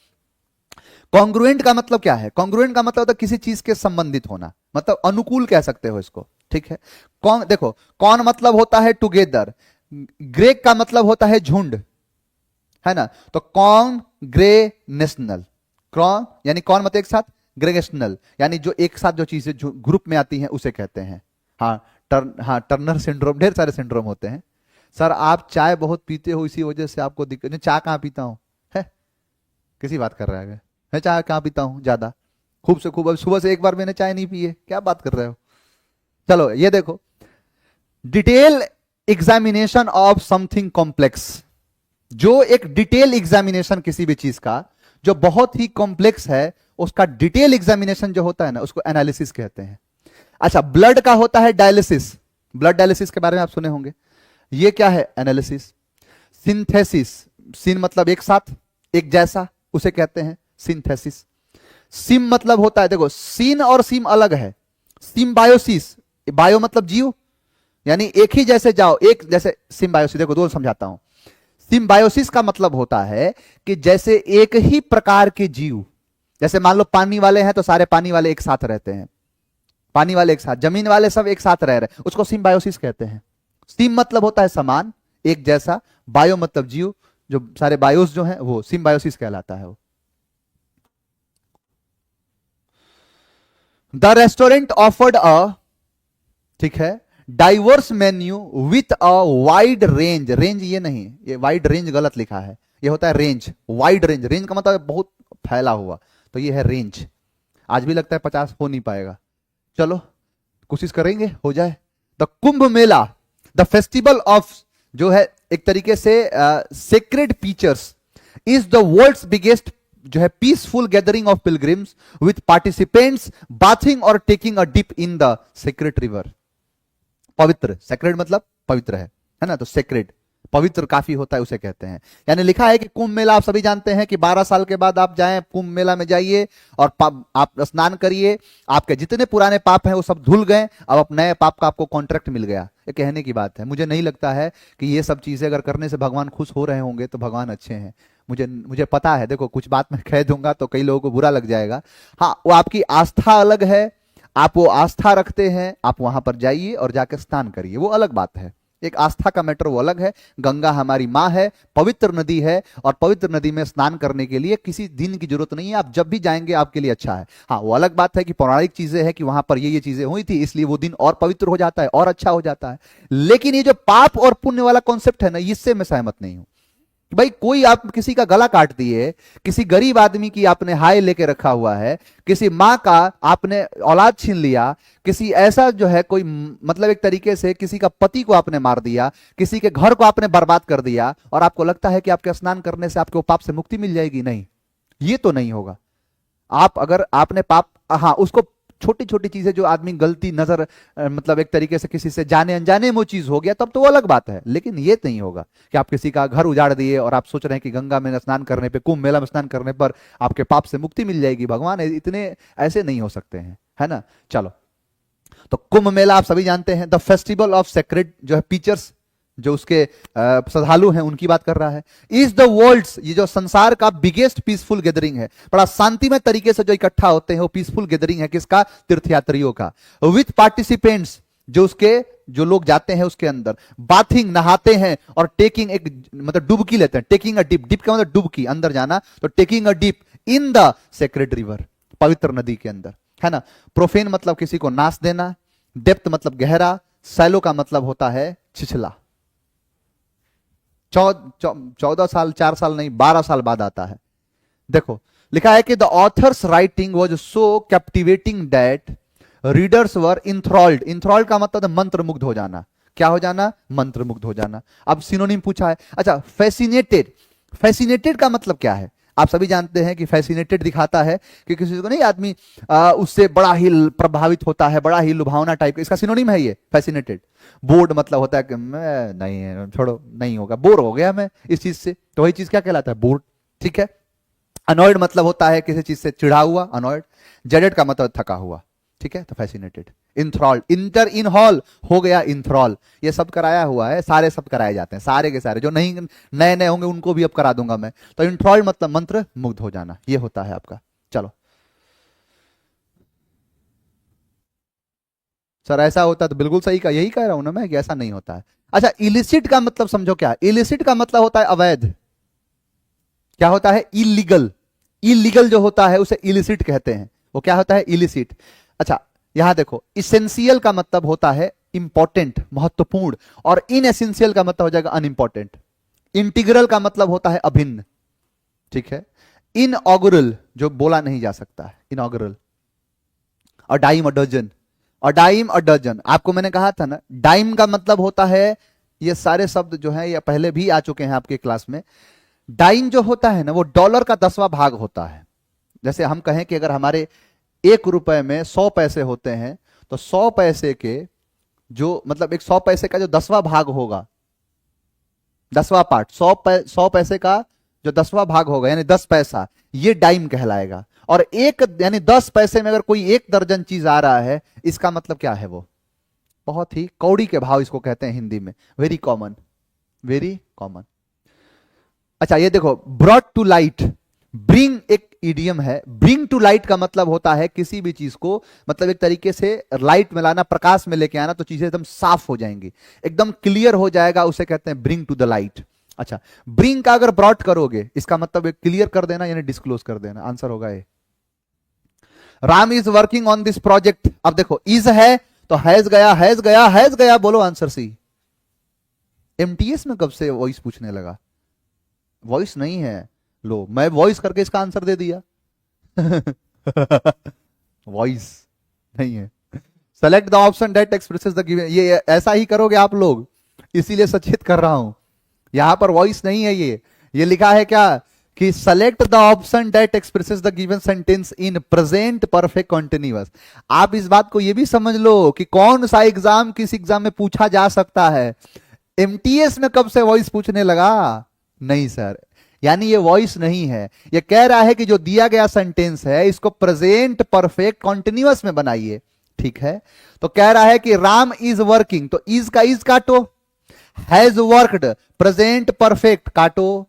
कॉन्ग्रुएंट का मतलब क्या है, कॉन्ग्रुएंट का मतलब होता है किसी चीज के संबंधित होना, मतलब अनुकूल कह सकते हो इसको। ठीक है, कौन, देखो कौन मतलब होता है टुगेदर, ग्रेक का मतलब होता है झुंड, है ना। तो कौन ग्रे नेशनल, कौन यानी कौन मतलब एक साथ, ग्रेगेशनल यानी जो एक साथ जो चीजें जो ग्रुप में आती हैं उसे कहते हैं। हाँ टर्नर सिंड्रोम, ढेर सारे सिंड्रोम होते हैं। सर आप चाय बहुत पीते हो इसी वजह से आपको दिक्कत, नहीं चाय कहाँ पीता हूं है, किसी बात कर रहा है, मैं चाय कहाँ पीता हूं ज्यादा, खूब से खूब, अब सुबह से एक बार मैंने चाय नहीं पी है, क्या बात कर रहे हो। चलो ये देखो, detail examination of something complex, जो एक डिटेल एग्जामिनेशन किसी भी चीज का जो बहुत ही कॉम्प्लेक्स है, उसका डिटेल एग्जामिनेशन जो होता है ना, उसको एनालिसिस कहते हैं। अच्छा, ब्लड का होता है डायलिसिस, ब्लड डायलिसिस के बारे में आप सुने होंगे, ये क्या है, एनालिसिस। सिंथेसिस, सिन मतलब एक साथ, एक जैसा, उसे कहते हैं सिंथेसिस। सिम मतलब होता है, देखो सीन और सिम अलग है, सिम्बायोसिस, बायो मतलब जीव, यानी एक ही जैसे जाओ, एक जैसे सिम्बायोसिस, देखो दो समझाता हूं। सिम्बायोसिस का मतलब होता है कि जैसे एक ही प्रकार के जीव, जैसे मान लो पानी वाले हैं तो सारे पानी वाले एक साथ रहते हैं, पानी वाले एक साथ, जमीन वाले सब एक साथ रह रहे, उसको सिम्बायोसिस कहते हैं। सिम मतलब होता है समान, एक जैसा, बायो मतलब जीव, जो सारे बायोस जो हैं वो सिम्बायोसिस कहलाता है वो। द रेस्टोरेंट ऑफर्ड अ, ठीक है, diverse menu with a wide range, range ये नहीं, ये वाइड रेंज गलत लिखा है, ये होता है रेंज, वाइड रेंज, रेंज का मतलब बहुत फैला हुआ, तो ये है रेंज। आज भी लगता है 50 हो नहीं पाएगा, चलो कोशिश करेंगे हो जाए। The Kumbh Mela, the festival of, जो है एक तरीके से sacred features, is the world's biggest जो है peaceful gathering of pilgrims with participants bathing और taking a dip in the sacred river. पवित्र, सेक्रेड मतलब पवित्र है ना, तो सेक्रेड पवित्र काफी होता है उसे कहते हैं। यानी लिखा है कि कुंभ मेला, आप सभी जानते हैं कि 12 साल के बाद आप जाएं कुंभ मेला में जाइए और आप स्नान करिए, आपके जितने पुराने पाप हैं वो सब धुल गए, अब आप नए पाप का आपको कॉन्ट्रैक्ट मिल गया। ये कहने की बात है, मुझे नहीं लगता है कि ये सब चीजें अगर करने से भगवान खुश हो रहे होंगे तो भगवान अच्छे हैं। मुझे पता है, देखो कुछ बात मैं कह दूंगा तो कई लोगों को बुरा लग जाएगा। हाँ, वो आपकी आस्था अलग है, आप वो आस्था रखते हैं, आप वहां पर जाइए और जाकर स्नान करिए, वो अलग बात है। एक आस्था का मैटर वो अलग है। गंगा हमारी माँ है, पवित्र नदी है, और पवित्र नदी में स्नान करने के लिए किसी दिन की जरूरत नहीं है, आप जब भी जाएंगे आपके लिए अच्छा है। हाँ, वो अलग बात है कि पौराणिक चीजें हैं कि वहां पर ये चीजें हुई थी इसलिए वो दिन और पवित्र हो जाता है और अच्छा हो जाता है। लेकिन ये जो पाप और पुण्य वाला कॉन्सेप्ट है ना, इससे मैं सहमत नहीं हूं। भाई कोई आप किसी का गला काट दिए, किसी गरीब आदमी की आपने हाय लेके रखा हुआ है, किसी माँ का आपने औलाद छीन लिया, किसी ऐसा जो है कोई मतलब एक तरीके से किसी का पति को आपने मार दिया, किसी के घर को आपने बर्बाद कर दिया, और आपको लगता है कि आपके स्नान करने से आपको पाप से मुक्ति मिल जाएगी, नहीं, ये तो नहीं होगा। आप अगर आपने पाप, हाँ उसको छोटी छोटी चीजें जो आदमी गलती नजर मतलब एक तरीके से किसी से जाने अनजाने में वो चीज हो गया तब तो वो अलग बात है, लेकिन ये नहीं होगा कि आप किसी का घर उजाड़ दिए और आप सोच रहे हैं कि गंगा में स्नान करने पे, कुंभ मेला में स्नान करने पर आपके पाप से मुक्ति मिल जाएगी। भगवान इतने ऐसे नहीं हो सकते हैं, है ना। चलो, तो कुंभ मेला आप सभी जानते हैं, द फेस्टिवल ऑफ सेक्रेड जो है पीचर्स, जो उसके श्रद्धालु हैं उनकी बात कर रहा है। इज द वर्ल्ड्स, ये जो संसार का बिगेस्ट पीसफुल गैदरिंग है, बड़ा शांतिमय तरीके से जो इकट्ठा होते हैं, वो पीसफुल गैदरिंग है किसका, तीर्थयात्रियों का। विथ पार्टिसिपेंट्स, जो उसके जो लोग जाते हैं उसके अंदर, बाथिंग नहाते हैं, और टेकिंग एक मतलब डुबकी लेते हैं, टेकिंग अ डिप, डिप का मतलब डुबकी, अंदर जाना, तो taking a dip in the sacred river, पवित्र नदी के अंदर, है ना। प्रोफेन मतलब किसी को नाश देना, डेप्थ मतलब गहरा, सैलो का मतलब होता है छिछला। 14 साल, 4 साल नहीं, 12 साल बाद आता है। देखो लिखा है कि the author's writing was so captivating that readers were enthralled. Enthralled का मतलब है मंत्र मुग्ध हो जाना। क्या हो जाना? मंत्र मुग्ध हो जाना। अब सिनोनिम पूछा है। अच्छा, फैसिनेटेड। फैसिनेटेड का मतलब क्या है? आप सभी जानते हैं कि फैसिनेटेड दिखाता है कि किसी को नहीं, आदमी उससे बड़ा ही प्रभावित होता है, बड़ा ही लुभावना टाइप का। इसका सिनोनिम है ये फैसिनेटेड। बोर्ड मतलब होता है कि मैं नहीं, छोड़ो, नहीं होगा, बोर हो गया मैं इस चीज से, तो वही चीज क्या कहलाता है? बोर्ड। ठीक है। अनॉयड मतलब होता है किसी चीज से चिढ़ा हुआ, अनॉयड। जेडेड का मतलब थका हुआ। ठीक है, तो फैसिनेटेड। इंथ्रॉल्ड, इंटर इन हॉल हो गया इंथ्रॉल। ये सब कराया हुआ है, सारे सब कराए जाते हैं, सारे के सारे जो नहीं नए नए होंगे उनको भी अब करा दूंगा मैं। तो इंथ्रॉल्ड मतलब मंत्र मुग्ध हो जाना, ये होता है आपका। चलो सर, ऐसा होता है तो बिल्कुल सही का, यही कह रहा हूं ना मैं कि ऐसा नहीं होता है। अच्छा, इलिसिट का मतलब समझो क्या? इलिसिट का मतलब होता है अवैध। क्या होता है? इलीगल। इलीगल जो होता है उसे इलिसिट कहते हैं। वो क्या होता है? इलिसिट। अच्छा, यहां देखो, इसेंशियल का मतलब होता है इंपॉर्टेंट, महत्वपूर्ण, और इनएसेंशियल का मतलब हो जाएगा अनइंपॉर्टेंट। इंटीग्रल का मतलब होता है अभिन्न। ठीक है। इनऑगरल जो बोला नहीं जा सकता है, इनऑगरल। और डाइम और डजन, और डाइम और डजन आपको मैंने कहा था ना, डाइम का मतलब होता है, ये सारे शब्द जो है ये पहले भी आ चुके हैं आपके क्लास में। डाइम जो होता है ना, वो डॉलर का 10वां भाग होता है। जैसे हम कहें कि अगर हमारे 1 रुपए में 100 पैसे होते हैं, तो 100 पैसे के जो मतलब एक 100 पैसे का जो 10वां भाग होगा, 10वां पार्ट, 100 पैसे का जो 10वां भाग होगा यानी 10 पैसा, ये डाइम कहलाएगा। और एक यानी 10 पैसे में अगर कोई 1 दर्जन चीज आ रहा है, इसका मतलब क्या है? वो बहुत ही कौड़ी के भाव इसको कहते हैं हिंदी में। Very common, very common. अच्छा, ये देखो, ब्रॉट टू लाइट। ब्रिंग एक इडियम है। ब्रिंग टू लाइट का मतलब होता है किसी भी चीज को मतलब एक तरीके से लाइट में लाना, प्रकाश में लेके आना, तो चीजें एकदम साफ हो जाएंगी, एकदम क्लियर हो जाएगा, उसे कहते हैं ब्रिंग टू द लाइट। अच्छा, ब्रिंग का अगर ब्रॉट करोगे, इसका मतलब क्लियर कर देना यानी डिस्क्लोज कर देना, आंसर होगा A. Ram is working on this project. अब देखो, इज है तो हैज गया, हैज गया, हैज गया, बोलो आंसर सी। एमटीएस में कब से वॉइस पूछने लगा? वॉइस नहीं है। लो, मैं वॉइस करके इसका आंसर दे दिया। वॉइस नहीं है। Select the option that expresses the given. ये ऐसा ही करोगे आप लोग, इसीलिए सचेत कर रहा हूं। यहां पर वॉइस नहीं है। ये लिखा है क्या कि select the option that expresses the given sentence in present perfect continuous. आप इस बात को ये भी समझ लो कि कौन सा एग्जाम किस एग्जाम में पूछा जा सकता है। एमटीएस में कब से वॉइस पूछने लगा? नहीं सर, यानी ये वॉइस नहीं है। ये कह रहा है कि जो दिया गया सेंटेंस है इसको प्रेजेंट परफेक्ट कंटिन्यूअस में बनाइए। ठीक है, तो कह रहा है कि राम इज वर्किंग, तो इज का इज काटो, हैज वर्कड प्रेजेंट परफेक्ट काटो,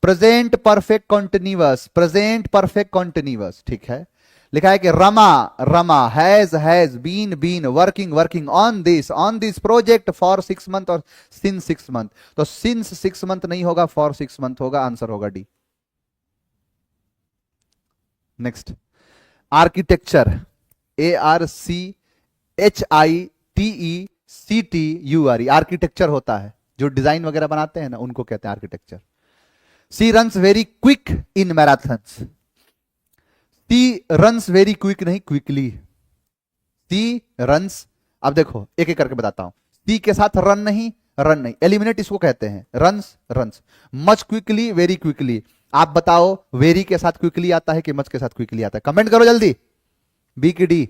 present perfect continuous, present perfect continuous. ठीक है, लिखा है कि Rama, Rama, has been working on this project for 6 month और सिंस 6 मंथ। तो सिंस 6 मंथ नहीं होगा, फॉर 6 मंथ होगा, आंसर होगा D. Next, architecture. ARCHITECTURE, architecture होता है जो डिजाइन वगैरह बनाते हैं ना, उनको कहते हैं architecture. She runs very quick in marathons. She runs very quick नहीं, क्विकली। सी रन्स, अब देखो एक एक करके बताता हूं। सी के साथ रन नहीं, रन नहीं, एलिमिनेट इसको कहते हैं। Runs, runs. Much quickly, very quickly. आप बताओ, वेरी के साथ क्विकली आता है कि मच के साथ क्विकली आता है? कमेंट करो जल्दी, बी की डी।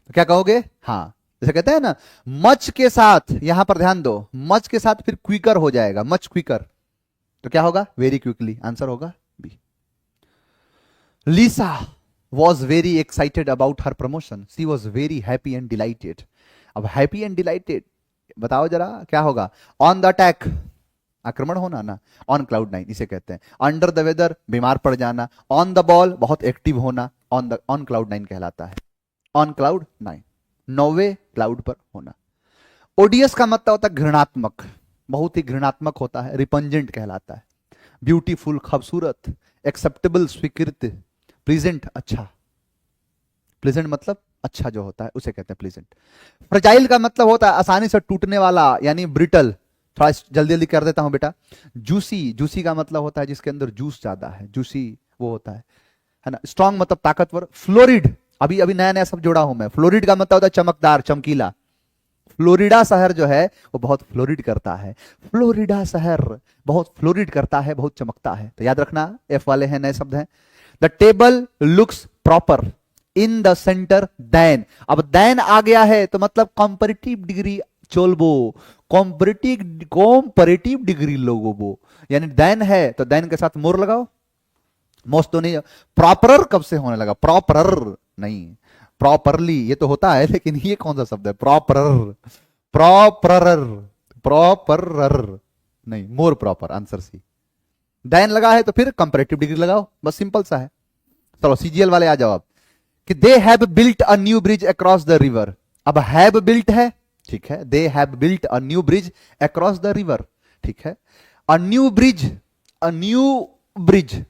तो क्या कहोगे? हाँ, जैसे कहते हैं ना, मच के साथ, यहां पर ध्यान दो, मच के साथ फिर क्विकर हो जाएगा, मच क्विकर, तो क्या होगा? वेरी क्विकली, आंसर होगा B. Lisa was very excited about her promotion. She was very happy and delighted. अब हैप्पी एंड डिलाइटेड बताओ जरा क्या होगा? ऑन द अटैक, आक्रमण होना ना, ऑन क्लाउड 9 इसे कहते हैं। अंडर द वेदर, बीमार पड़ जाना। ऑन द बॉल, बहुत एक्टिव होना, ऑन क्लाउड 9 कहलाता है। ऑन क्लाउड 9, 9वें क्लाउड पर होना। ओडियस का मतलब होता है घृणात्मक, बहुत ही घृणात्मक होता है, रिपंजेंट कहलाता है। ब्यूटीफुल खूबसूरत, एक्सेप्टेबल स्वीकृत, प्लीजेंट अच्छा, प्लीजेंट मतलब अच्छा जो होता है उसे कहते हैं प्लीजेंट। फ्रजाइल का मतलब होता है आसानी से टूटने वाला यानी ब्रिटल, थोड़ा जल्दी जल्दी कर देता हूं बेटा। जूसी, जूसी का मतलब होता है जिसके अंदर जूस ज्यादा है, जूसी वो होता है ना। स्ट्रांग मतलब ताकतवर। फ्लोरिड, अभी अभी नया नया सब जोड़ा हूं मैं। फ्लोरिड का मतलब होता है चमकदार, चमकीला। फ्लोरिडा शहर जो है वो बहुत फ्लोरिड करता है, फ्लोरिडा शहर बहुत फ्लोरिड करता है, बहुत चमकता है। तो याद रखना, एफ वाले हैं, नए शब्द हैं। The table looks proper in the centre then. अब देन आ गया है तो मतलब कॉम्परेटिव डिग्री चोलबो, कॉम्परेटिव डिग्री लोगो वो, यानी देन है तो देन के साथ मोर लगाओ। मोस्ट तो नहीं, प्रॉपर कब से होने लगा, प्रॉपर नहीं, प्रॉपरली ये तो होता है, लेकिन ये कौन सा शब्द है, प्रॉपर, प्रॉपर, प्रॉपर नहीं, मोर प्रॉपर, आंसर सी। देन लगा है तो फिर कंपैरेटिव डिग्री लगाओ, बस सिंपल सा है। चलो सीजीएल वाले आ जाओ आप, कि they have built a new bridge across the river. अब हैव बिल्ट है, ठीक है, they have built a new bridge across the river, ठीक है। A new bridge, a new bridge,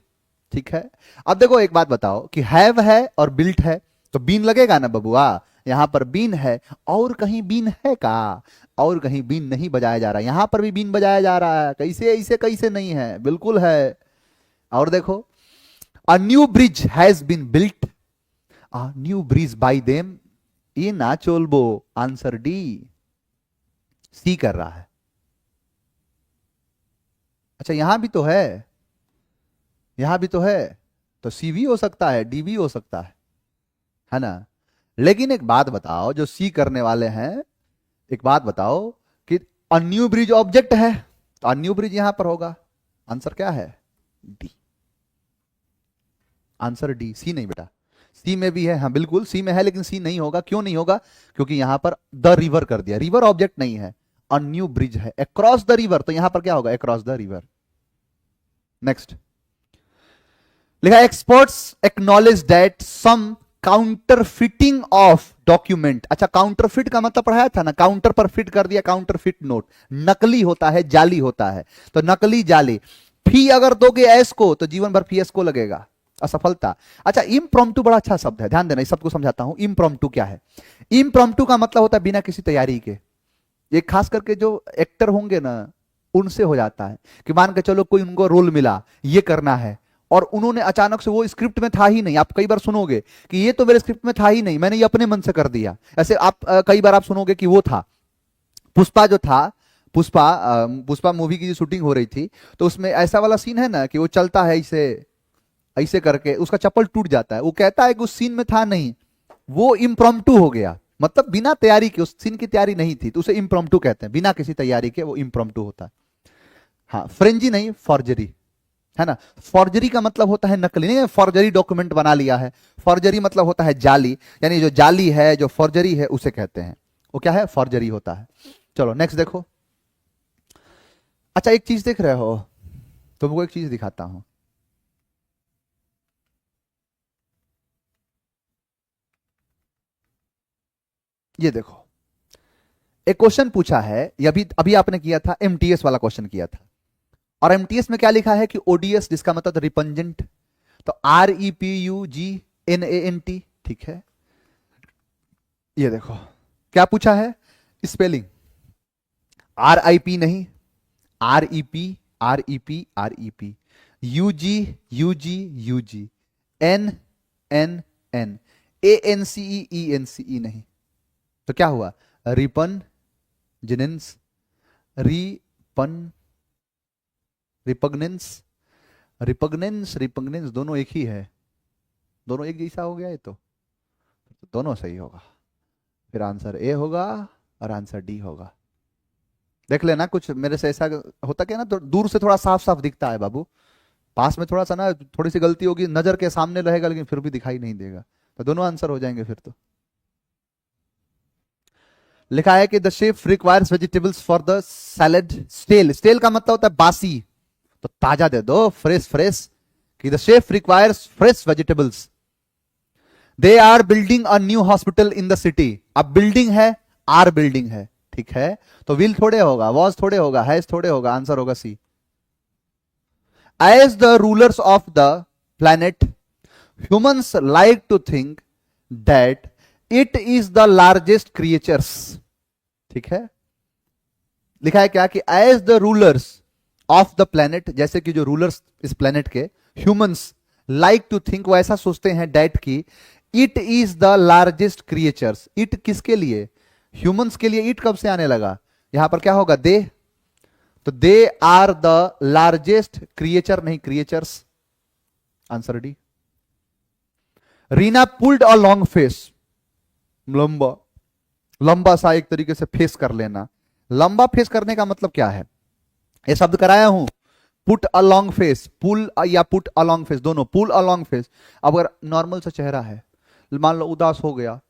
ठीक है। अब देखो एक बात बताओ कि हैव है और बिल्ट है तो बीन लगेगा ना बबुआ, यहां पर बीन है, और कहीं बीन है का, और कहीं बीन नहीं बजाया जा रहा, यहां पर भी बीन बजाया जा रहा है, कैसे ऐसे कैसे नहीं है, बिल्कुल है। और देखो, a new bridge has been built, a new bridge by them, ये ना चोलबो, आंसर डी, सी कर रहा है। अच्छा यहां भी तो है, यहां भी तो है, तो सी भी हो सकता है, डी भी हो सकता है ना। लेकिन एक बात बताओ, जो सी करने वाले हैं, एक बात बताओ कि अ न्यू ब्रिज ऑब्जेक्ट है तो अ न्यू ब्रिज यहां पर होगा, आंसर क्या है, डी, आंसर डी, सी नहीं बेटा। सी में भी है, हाँ बिल्कुल सी में है, लेकिन सी नहीं होगा। क्यों नहीं होगा, क्योंकि यहां पर द रिवर कर दिया, रिवर ऑब्जेक्ट नहीं है, अ न्यू ब्रिज है अक्रॉस द रिवर, तो यहां पर क्या होगा, अक्रॉस द रिवर। नेक्स्ट लिखा, experts acknowledge that some counterfeiting of document. अच्छा काउंटर का मतलब पढ़ाया था ना, काउंटर पर फिट कर दिया, काउंटर फिट नोट, नकली होता है, जाली होता है, तो नकली जाली। फी अगर दोगे एस को तो जीवन भर फी एस को लगेगा, असफलता। अच्छा इम्प्रॉम्प्टू बड़ा अच्छा शब्द है, ध्यान देना, इस शब्द को समझाता हूं। इम्प्रॉम्प्टू क्या है, इम्प्रॉम्प्टू का मतलब होता है बिना किसी तैयारी के। ये खास करके जो एक्टर होंगे ना उनसे हो जाता है, कि मान के चलो कोई उनको रोल मिला, ये करना है, और उन्होंने अचानक से, वो स्क्रिप्ट में था ही नहीं, आप कई बार सुनोगे कि ये तो मेरे स्क्रिप्ट में था ही नहीं, मैंने ये अपने मन से कर दिया। ऐसे आप कई बार आप सुनोगे कि वो था पुष्पा जो था, पुष्पा मूवी की जो शूटिंग हो रही थी, तो उसमें ऐसा वाला सीन है ना कि वो चलता है ऐसे, ऐसे करके उसका चप्पल टूट जाता है, वो कहता है कि उस सीन में था नहीं, वो इम्प्रॉम्प्टू हो गया, मतलब बिना तैयारी के, उस सीन की तैयारी नहीं थी, तो उसे इम्प्रॉम्प्टू कहते हैं, बिना किसी तैयारी के वो इम्प्रॉम्प्टू होता है। हाँ फ्रेंजी नहीं, फॉर्जरी, है ना। फॉर्जरी का मतलब होता है नकली, नहीं फॉर्जरी डॉक्यूमेंट बना लिया है, फॉर्जरी मतलब होता है जाली, यानी जो जाली है, जो फॉर्जरी है उसे कहते हैं, वो क्या है, फॉर्जरी होता है। चलो नेक्स्ट देखो। अच्छा एक चीज देख रहे हो, तुमको एक चीज दिखाता हूं, ये देखो, एक क्वेश्चन पूछा है, ये अभी अभी आपने किया था, एमटीएस वाला क्वेश्चन किया था, और एमटीएस में क्या लिखा है कि ओडीएस, जिसका मतलब रिपंजेंट, तो REPUGNANT, ठीक है। ये देखो क्या पूछा है, स्पेलिंग, RIP नहीं, REP, UG, NNN, ANCE नहीं, तो क्या हुआ, रिपन जिनेंस, रिपन, रिपग्नेंस, रिपग्नेंस दोनों एक ही है, दोनों एक जैसा हो गया, ये तो दोनों सही होगा, फिर आंसर ए होगा और आंसर डी होगा। देख लेना, कुछ मेरे से ऐसा होता क्या ना, तो दूर से थोड़ा साफ साफ दिखता है बाबू, पास में थोड़ा सा ना, थोड़ी सी गलती होगी, नजर के सामने रहेगा लेकिन फिर भी दिखाई नहीं देगा, तो दोनों आंसर हो जाएंगे फिर तो। लिखा है कि the chef requires vegetables for the salad, stale, stale का मतलब होता है बासी, तो ताजा दे दो, फ्रेश फ्रेश, कि the chef requires fresh vegetables. They are building a new hospital in the city, अब बिल्डिंग है, आर बिल्डिंग है, ठीक है, तो विल थोड़े होगा, वॉज थोड़े होगा, हैज थोड़े होगा, आंसर होगा C. As the rulers of the planet humans like to think that it is the largest creatures. ठीक है, लिखा है क्या कि as the rulers of the planet, जैसे कि जो रूलर्स इस प्लैनेट के, ह्यूमंस लाइक टू थिंक, वो ऐसा सोचते हैं डैट की it is the largest creatures. It किसके लिए? ह्यूमंस के लिए। इट कब से आने लगा? यहां पर क्या होगा? दे। तो they are the largest creature, नहीं creatures. Answer D. Reena pulled a long face, लंबा, लंबा सा एक तरीके से फेस कर लेना। लंबा फेस करने का मतलब क्या है? ये शब्द कराया हूं, पुट अ लॉन्ग फेस, पुल या पुट अ लॉन्ग फेस, दोनों। पुल अ लॉन्ग फेस, अब अगर नॉर्मल सा चेहरा है, मान लो उदास हो गया,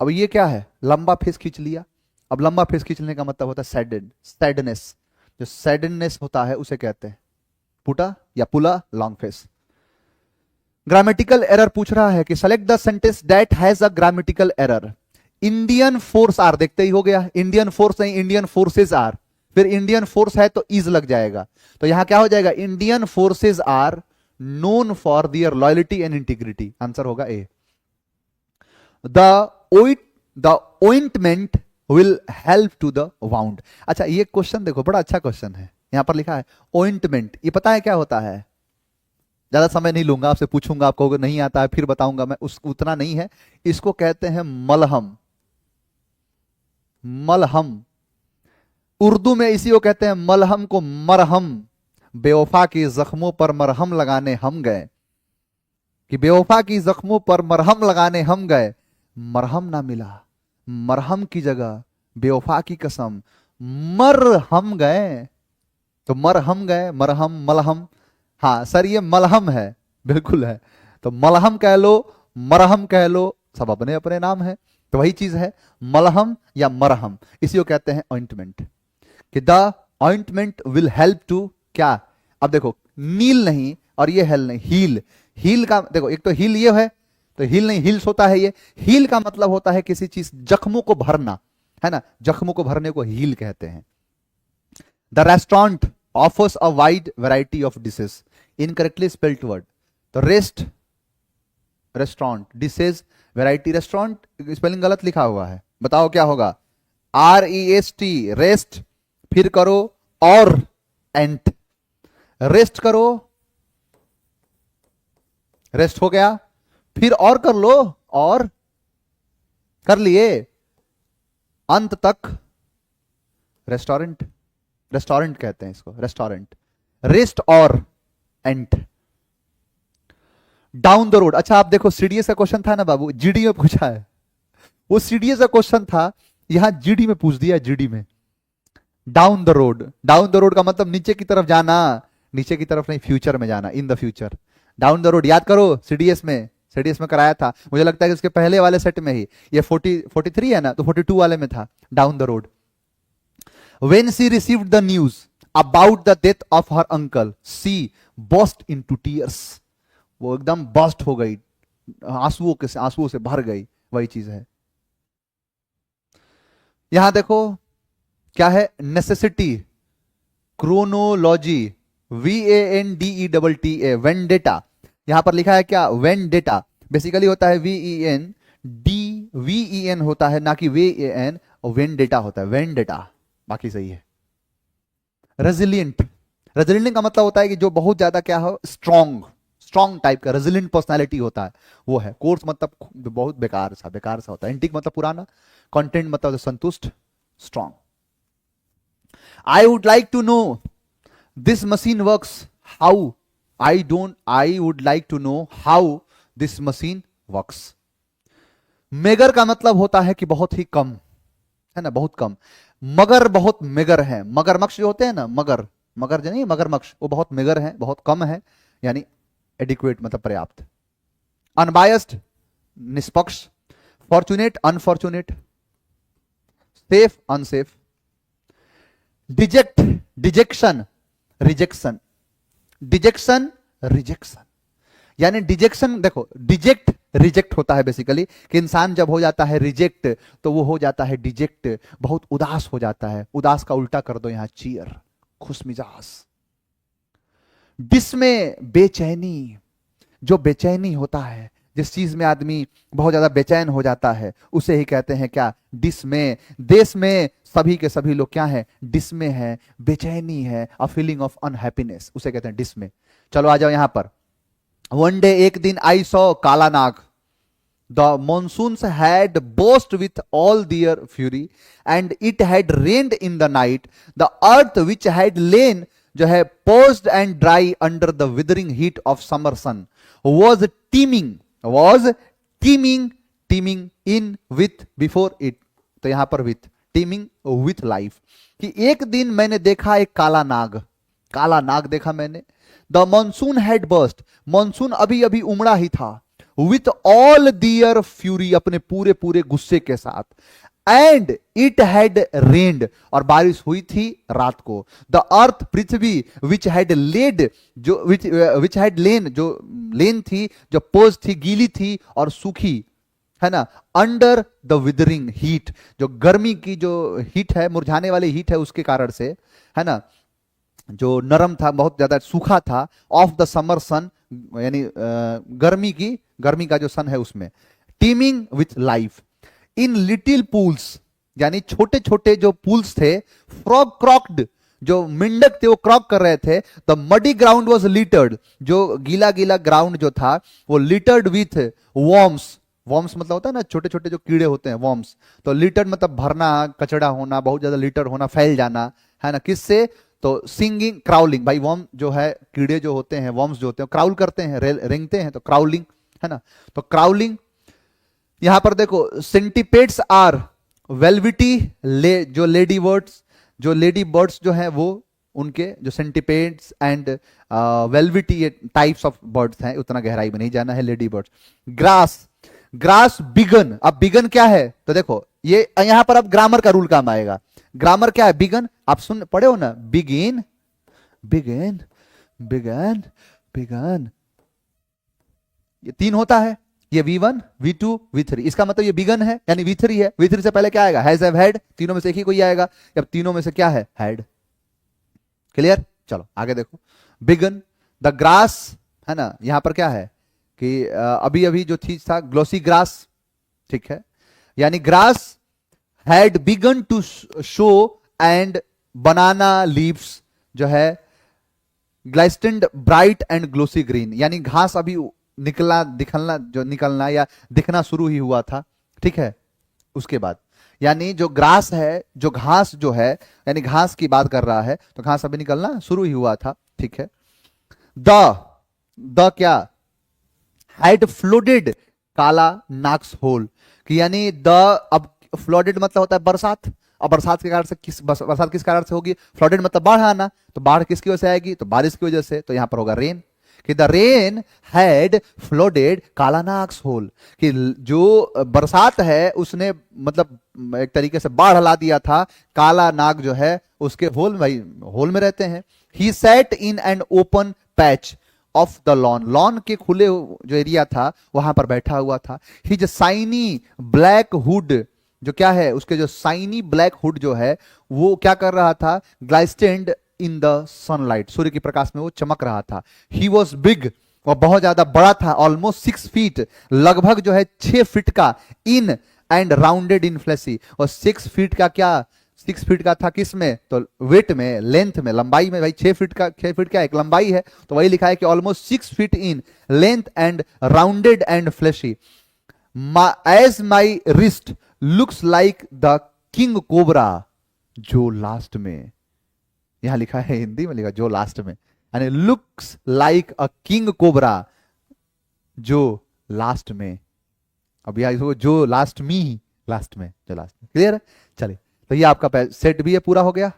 अब ये क्या है? लंबा फेस खींच लिया। अब लंबा फेस खींचने का मतलब होता है सैडेड, सैडनेस। जो सैडनेस होता है उसे कहते हैं पुटा या पुला लॉन्ग फेस। ग्रामेटिकल एरर पूछ रहा है कि select the sentence that has a grammatical error. Indian force are, देखते ही हो गया, इंडियन फोर्स नहीं, इंडियन फोर्सेज आर। फिर इंडियन फोर्स है तो इज लग जाएगा, तो यहां क्या हो जाएगा? Indian forces are known for their loyalty and integrity. Answer होगा A. The ointment will help to the wound. अच्छा, ये क्वेश्चन देखो, बड़ा अच्छा क्वेश्चन है। यहां पर लिखा है ओइंटमेंट, ये पता है क्या होता है? ज्यादा समय नहीं लूंगा, आपसे पूछूंगा, आप कहोगे नहीं आता है, फिर बताऊंगा मैं, उतना नहीं है। इसको कहते हैं मलहम। मलहम, उर्दू में इसी को कहते हैं मलहम को मरहम। बेवफा की जख्मों पर मरहम लगाने हम गए, कि बेवफा की जख्मों पर मरहम लगाने हम गए, मरहम ना मिला, मरहम की जगह बेवफा की कसम मर हम गए। तो मर हम गए, मरहम, मलहम। हाँ सर, ये मलहम है, बिल्कुल है। तो मलहम कह लो, मरहम कह लो, सब अपने अपने नाम है। तो वही चीज है, मलहम या मरहम, इसी को कहते हैं ऑइंटमेंट। कि the ointment will help to क्या? अब देखो, नील नहीं और ये हेल नहीं, हील। हील का देखो, एक तो हील ये है, तो हील नहीं, हील्स होता है ये। हील का मतलब होता है किसी चीज, जख्मों को भरना, है ना, जख्मों को भरने को हील कहते हैं। The restaurant offers a wide variety of dishes, incorrectly spelled word. तो rest, restaurant, dishes, variety, restaurant spelling गलत लिखा हुआ है, बताओ क्या होगा? REST, रेस्ट, फिर करो और एंट, रेस्ट करो, रेस्ट हो गया, फिर और कर लो, और कर लिए, अंत तक रेस्टोरेंट, रेस्टोरेंट कहते हैं इसको, रेस्टोरेंट। रेस्ट और एंट। डाउन द रोड, अच्छा आप देखो, सीडीएस का क्वेश्चन था ना बाबू, जीडी में पूछा है, वो सीडीएस का क्वेश्चन था, यहां जीडी में पूछ दिया, जीडी में। Down the road, down the road का मतलब नीचे की तरफ जाना, नीचे की तरफ नहीं, फ्यूचर में जाना, in the future. Down the road याद करो, सीडीएस में कराया था, मुझे लगता है कि उसके पहले वाले सेट में ही, ये 43 है ना, तो 42 वाले में था down the road. When she received the news about the death of her uncle, she burst into tears, वो एकदम बस्ट हो गई, आंसुओं से भर गई, वही चीज है। यहां देखो क्या है? Necessity, chronology, VANDETTA, vendetta. यहां पर लिखा है क्या? वेंडेटा। बेसिकली होता है VEN होता है, ना कि VAN, और वेंडेटा होता है, वेंडेटा, बाकी सही है। रेजिलियंट, रेजिलियंट का मतलब होता है कि जो बहुत ज्यादा क्या हो, स्ट्रॉन्ग, स्ट्रॉन्ग टाइप का, रेजिलियंट पर्सनालिटी होता है, वो है। कोर्स मतलब बहुत बेकार सा होता है। एंटिक मतलब पुराना, कंटेंट मतलब संतुष्ट, strong. I would like to know this machine works. How? I would like to know how this machine works. Megger का मतलब होता है कि बहुत ही कम, है ना, बहुत कम। मगर बहुत मेगर है, मगरमच्छ जो होते हैं ना, मगर जो नहीं, मगरमच्छ, वो बहुत मेगर है, बहुत कम है, यानी एडिक्वेट मतलब पर्याप्त। अनबायस्ड, निष्पक्ष। Fortunate, unfortunate. Safe, unsafe. Deject, dejection, rejection, dejection, rejection. यानी डिजेक्शन, देखो डिजेक्ट रिजेक्ट होता है बेसिकली, कि इंसान जब हो जाता है रिजेक्ट तो वो हो जाता है डिजेक्ट, बहुत उदास हो जाता है। उदास का उल्टा कर दो यहां, चीयर, खुश मिजाज। डिस्मे बेचैनी, जो बेचैनी होता है, जिस चीज में आदमी बहुत ज्यादा बेचैन हो जाता है, उसे ही कहते हैं क्या, डिस्मे। देश में सभी के सभी लोग क्या है, डिस्मे है, बेचैनी है, अ फीलिंग ऑफ अनहैप्पीनेस, उसे कहते हैं डिस्मे। चलो आ जाओ यहां पर। वन डे, एक दिन, आई सॉ काला नाग, the monsoons had burst with all their fury and it had rained in the night, the earth which had lain जो है posed and dry under the withering heat of summer sun was teeming in with before it, तो यहां पर with, teeming with life, कि एक दिन मैंने देखा एक काला नाग, काला नाग देखा मैंने। The monsoon had burst, monsoon अभी अभी उमड़ा ही था, विथ ऑल दियर फ्यूरी, अपने पूरे पूरे गुस्से के साथ, एंड इट हैड रेन्ड, और बारिश हुई थी रात को। द अर्थ, पृथ्वी, विच हैड लेड, जो विच हैड लेन, जो लेन थी, जो पोज थी, गीली थी और सूखी, है ना, अंडर द विदरिंग हीट, जो गर्मी की जो हीट है, मुरझाने वाली हीट है, उसके कारण से, है ना, जो नरम था, बहुत ज्यादा सूखा था, ऑफ द समर सन, यानी गर्मी का जो सन है उसमें, teeming with life, in little pools, यानी छोटे छोटे जो पूल्स थे, फ्रॉग क्रॉक्ड, जो मिंडक थे वो क्रॉक कर रहे थे, the muddy ground was littered, जो गीला गीला ग्राउंड जो था वो लिटर्ड विथ वॉर्म्स, वॉर्म्स मतलब होता है ना छोटे छोटे जो कीड़े होते हैं, वॉर्म्स, तो लिटर्ड मतलब भरना, कचड़ा होना, बहुत ज्यादा लिटर होना, फैल जाना, है ना, किससे, तो सिंगिंग, क्राउलिंग, भाई वॉर्म जो है, कीड़े जो होते हैं, वॉर्म्स जो होते हैं, क्राउल करते हैं, रेंगते हैं, तो क्राउलिंग, है ना, तो क्राउलिंग। यहां पर देखो, सेंटिपेड्स आर वेलविटी, जो लेडी बर्ड्स, जो लेडी बर्ड्स जो है वो, उनके जो सेंटिपेड्स एंड वेलविटी, ये टाइप्स ऑफ बर्ड्स हैं, उतना गहराई में नहीं जाना है, लेडी बर्ड्स। ग्रास बिगन, अब बिगन क्या है, तो देखो ये यहां पर अब ग्रामर का रूल काम आएगा। ग्रामर क्या है, बिगन, आप सुन पढ़े हो ना, बिगिन, बिगन, बिगन, बिगन, ये तीन होता है, ये V1, V2, V3, इसका मतलब ये बिगन है, यानी V3 है। V3 से पहले क्या आएगा, हैज, हैव, हैड, तीनों में से एक ही कोई आएगा, अब तीनों में से क्या है, हैड। क्लियर, चलो आगे देखो, बिगन, द ग्रास, है ना, यहां पर क्या है कि अभी अभी जो चीज था, ग्लोसी ग्रास, ठीक है, यानी grass had begun to show and banana leaves जो है glistened bright and glossy green, यानी घास अभी निकलना या दिखना शुरू ही हुआ था, ठीक है। उसके बाद यानी जो ग्रास है, जो घास जो है, यानी घास की बात कर रहा है, तो घास अभी निकलना शुरू ही हुआ था, ठीक है। द क्या, हैड फ्लोडेड काला नाक्स होल, कि यानी अब फ्लोडेड मतलब होता है बरसात, और बरसात के कारण से बरसात किस कारण से होगी, फ्लोडेड मतलब बाढ़ आना, तो बाढ़ किसकी वजह से आएगी, तो बारिश की वजह से, तो यहां पर होगा रेन, कि द रेन हैड फ्लोडेड कालानाक्स होल, कि जो बरसात है उसने मतलब एक तरीके से बाढ़ ला दिया था काला नाग जो है उसके होल, भाई होल में रहते हैं। He sat in an open patch of the lawn, lawn के खुले जो एरिया था वहां पर बैठा हुआ था। हिज साइनी ब्लैक हुड, जो क्या है, उसके जो साइनी ब्लैक हुड जो है वो क्या कर रहा था, ग्लाइस्टेंड इन द सनलाइट, सूर्य के प्रकाश में वो चमक रहा था। ही वॉज बिग, वह बहुत ज्यादा बड़ा था, ऑलमोस्ट 6 फीट, लगभग जो है 6 फीट का, in and rounded in fleshy, और 6 फीट का क्या, 6 फीट का था किस में, तो वेट में, लेंथ में, लंबाई में, भाई 6 फीट क्या एक लंबाई है, तो वही लिखा है कि almost 6 feet in length and rounded and fleshy, as my wrist looks like the king cobra, जो लास्ट में, यहां लिखा है हिंदी में लिखा जो लास्ट में, यानी looks like a king cobra, जो लास्ट में, अब यहां जो लास्ट में, लास्ट में, जो लास्ट में, क्लियर है। चलिए, तो ये आपका सेट भी है, पूरा हो गया,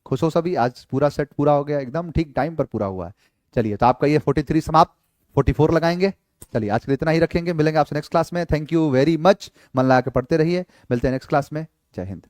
खुश हो सभी, आज पूरा सेट पूरा हो गया, एकदम ठीक टाइम पर पूरा हुआ है। चलिए, तो आपका ये 43 समाप्त, 44 लगाएंगे। चलिए, आज के लिए इतना ही रखेंगे, मिलेंगे आपसे नेक्स्ट क्लास में। थैंक यू वेरी मच, मन लगा के पढ़ते रहिए, मिलते हैं नेक्स्ट क्लास में। जय हिंद।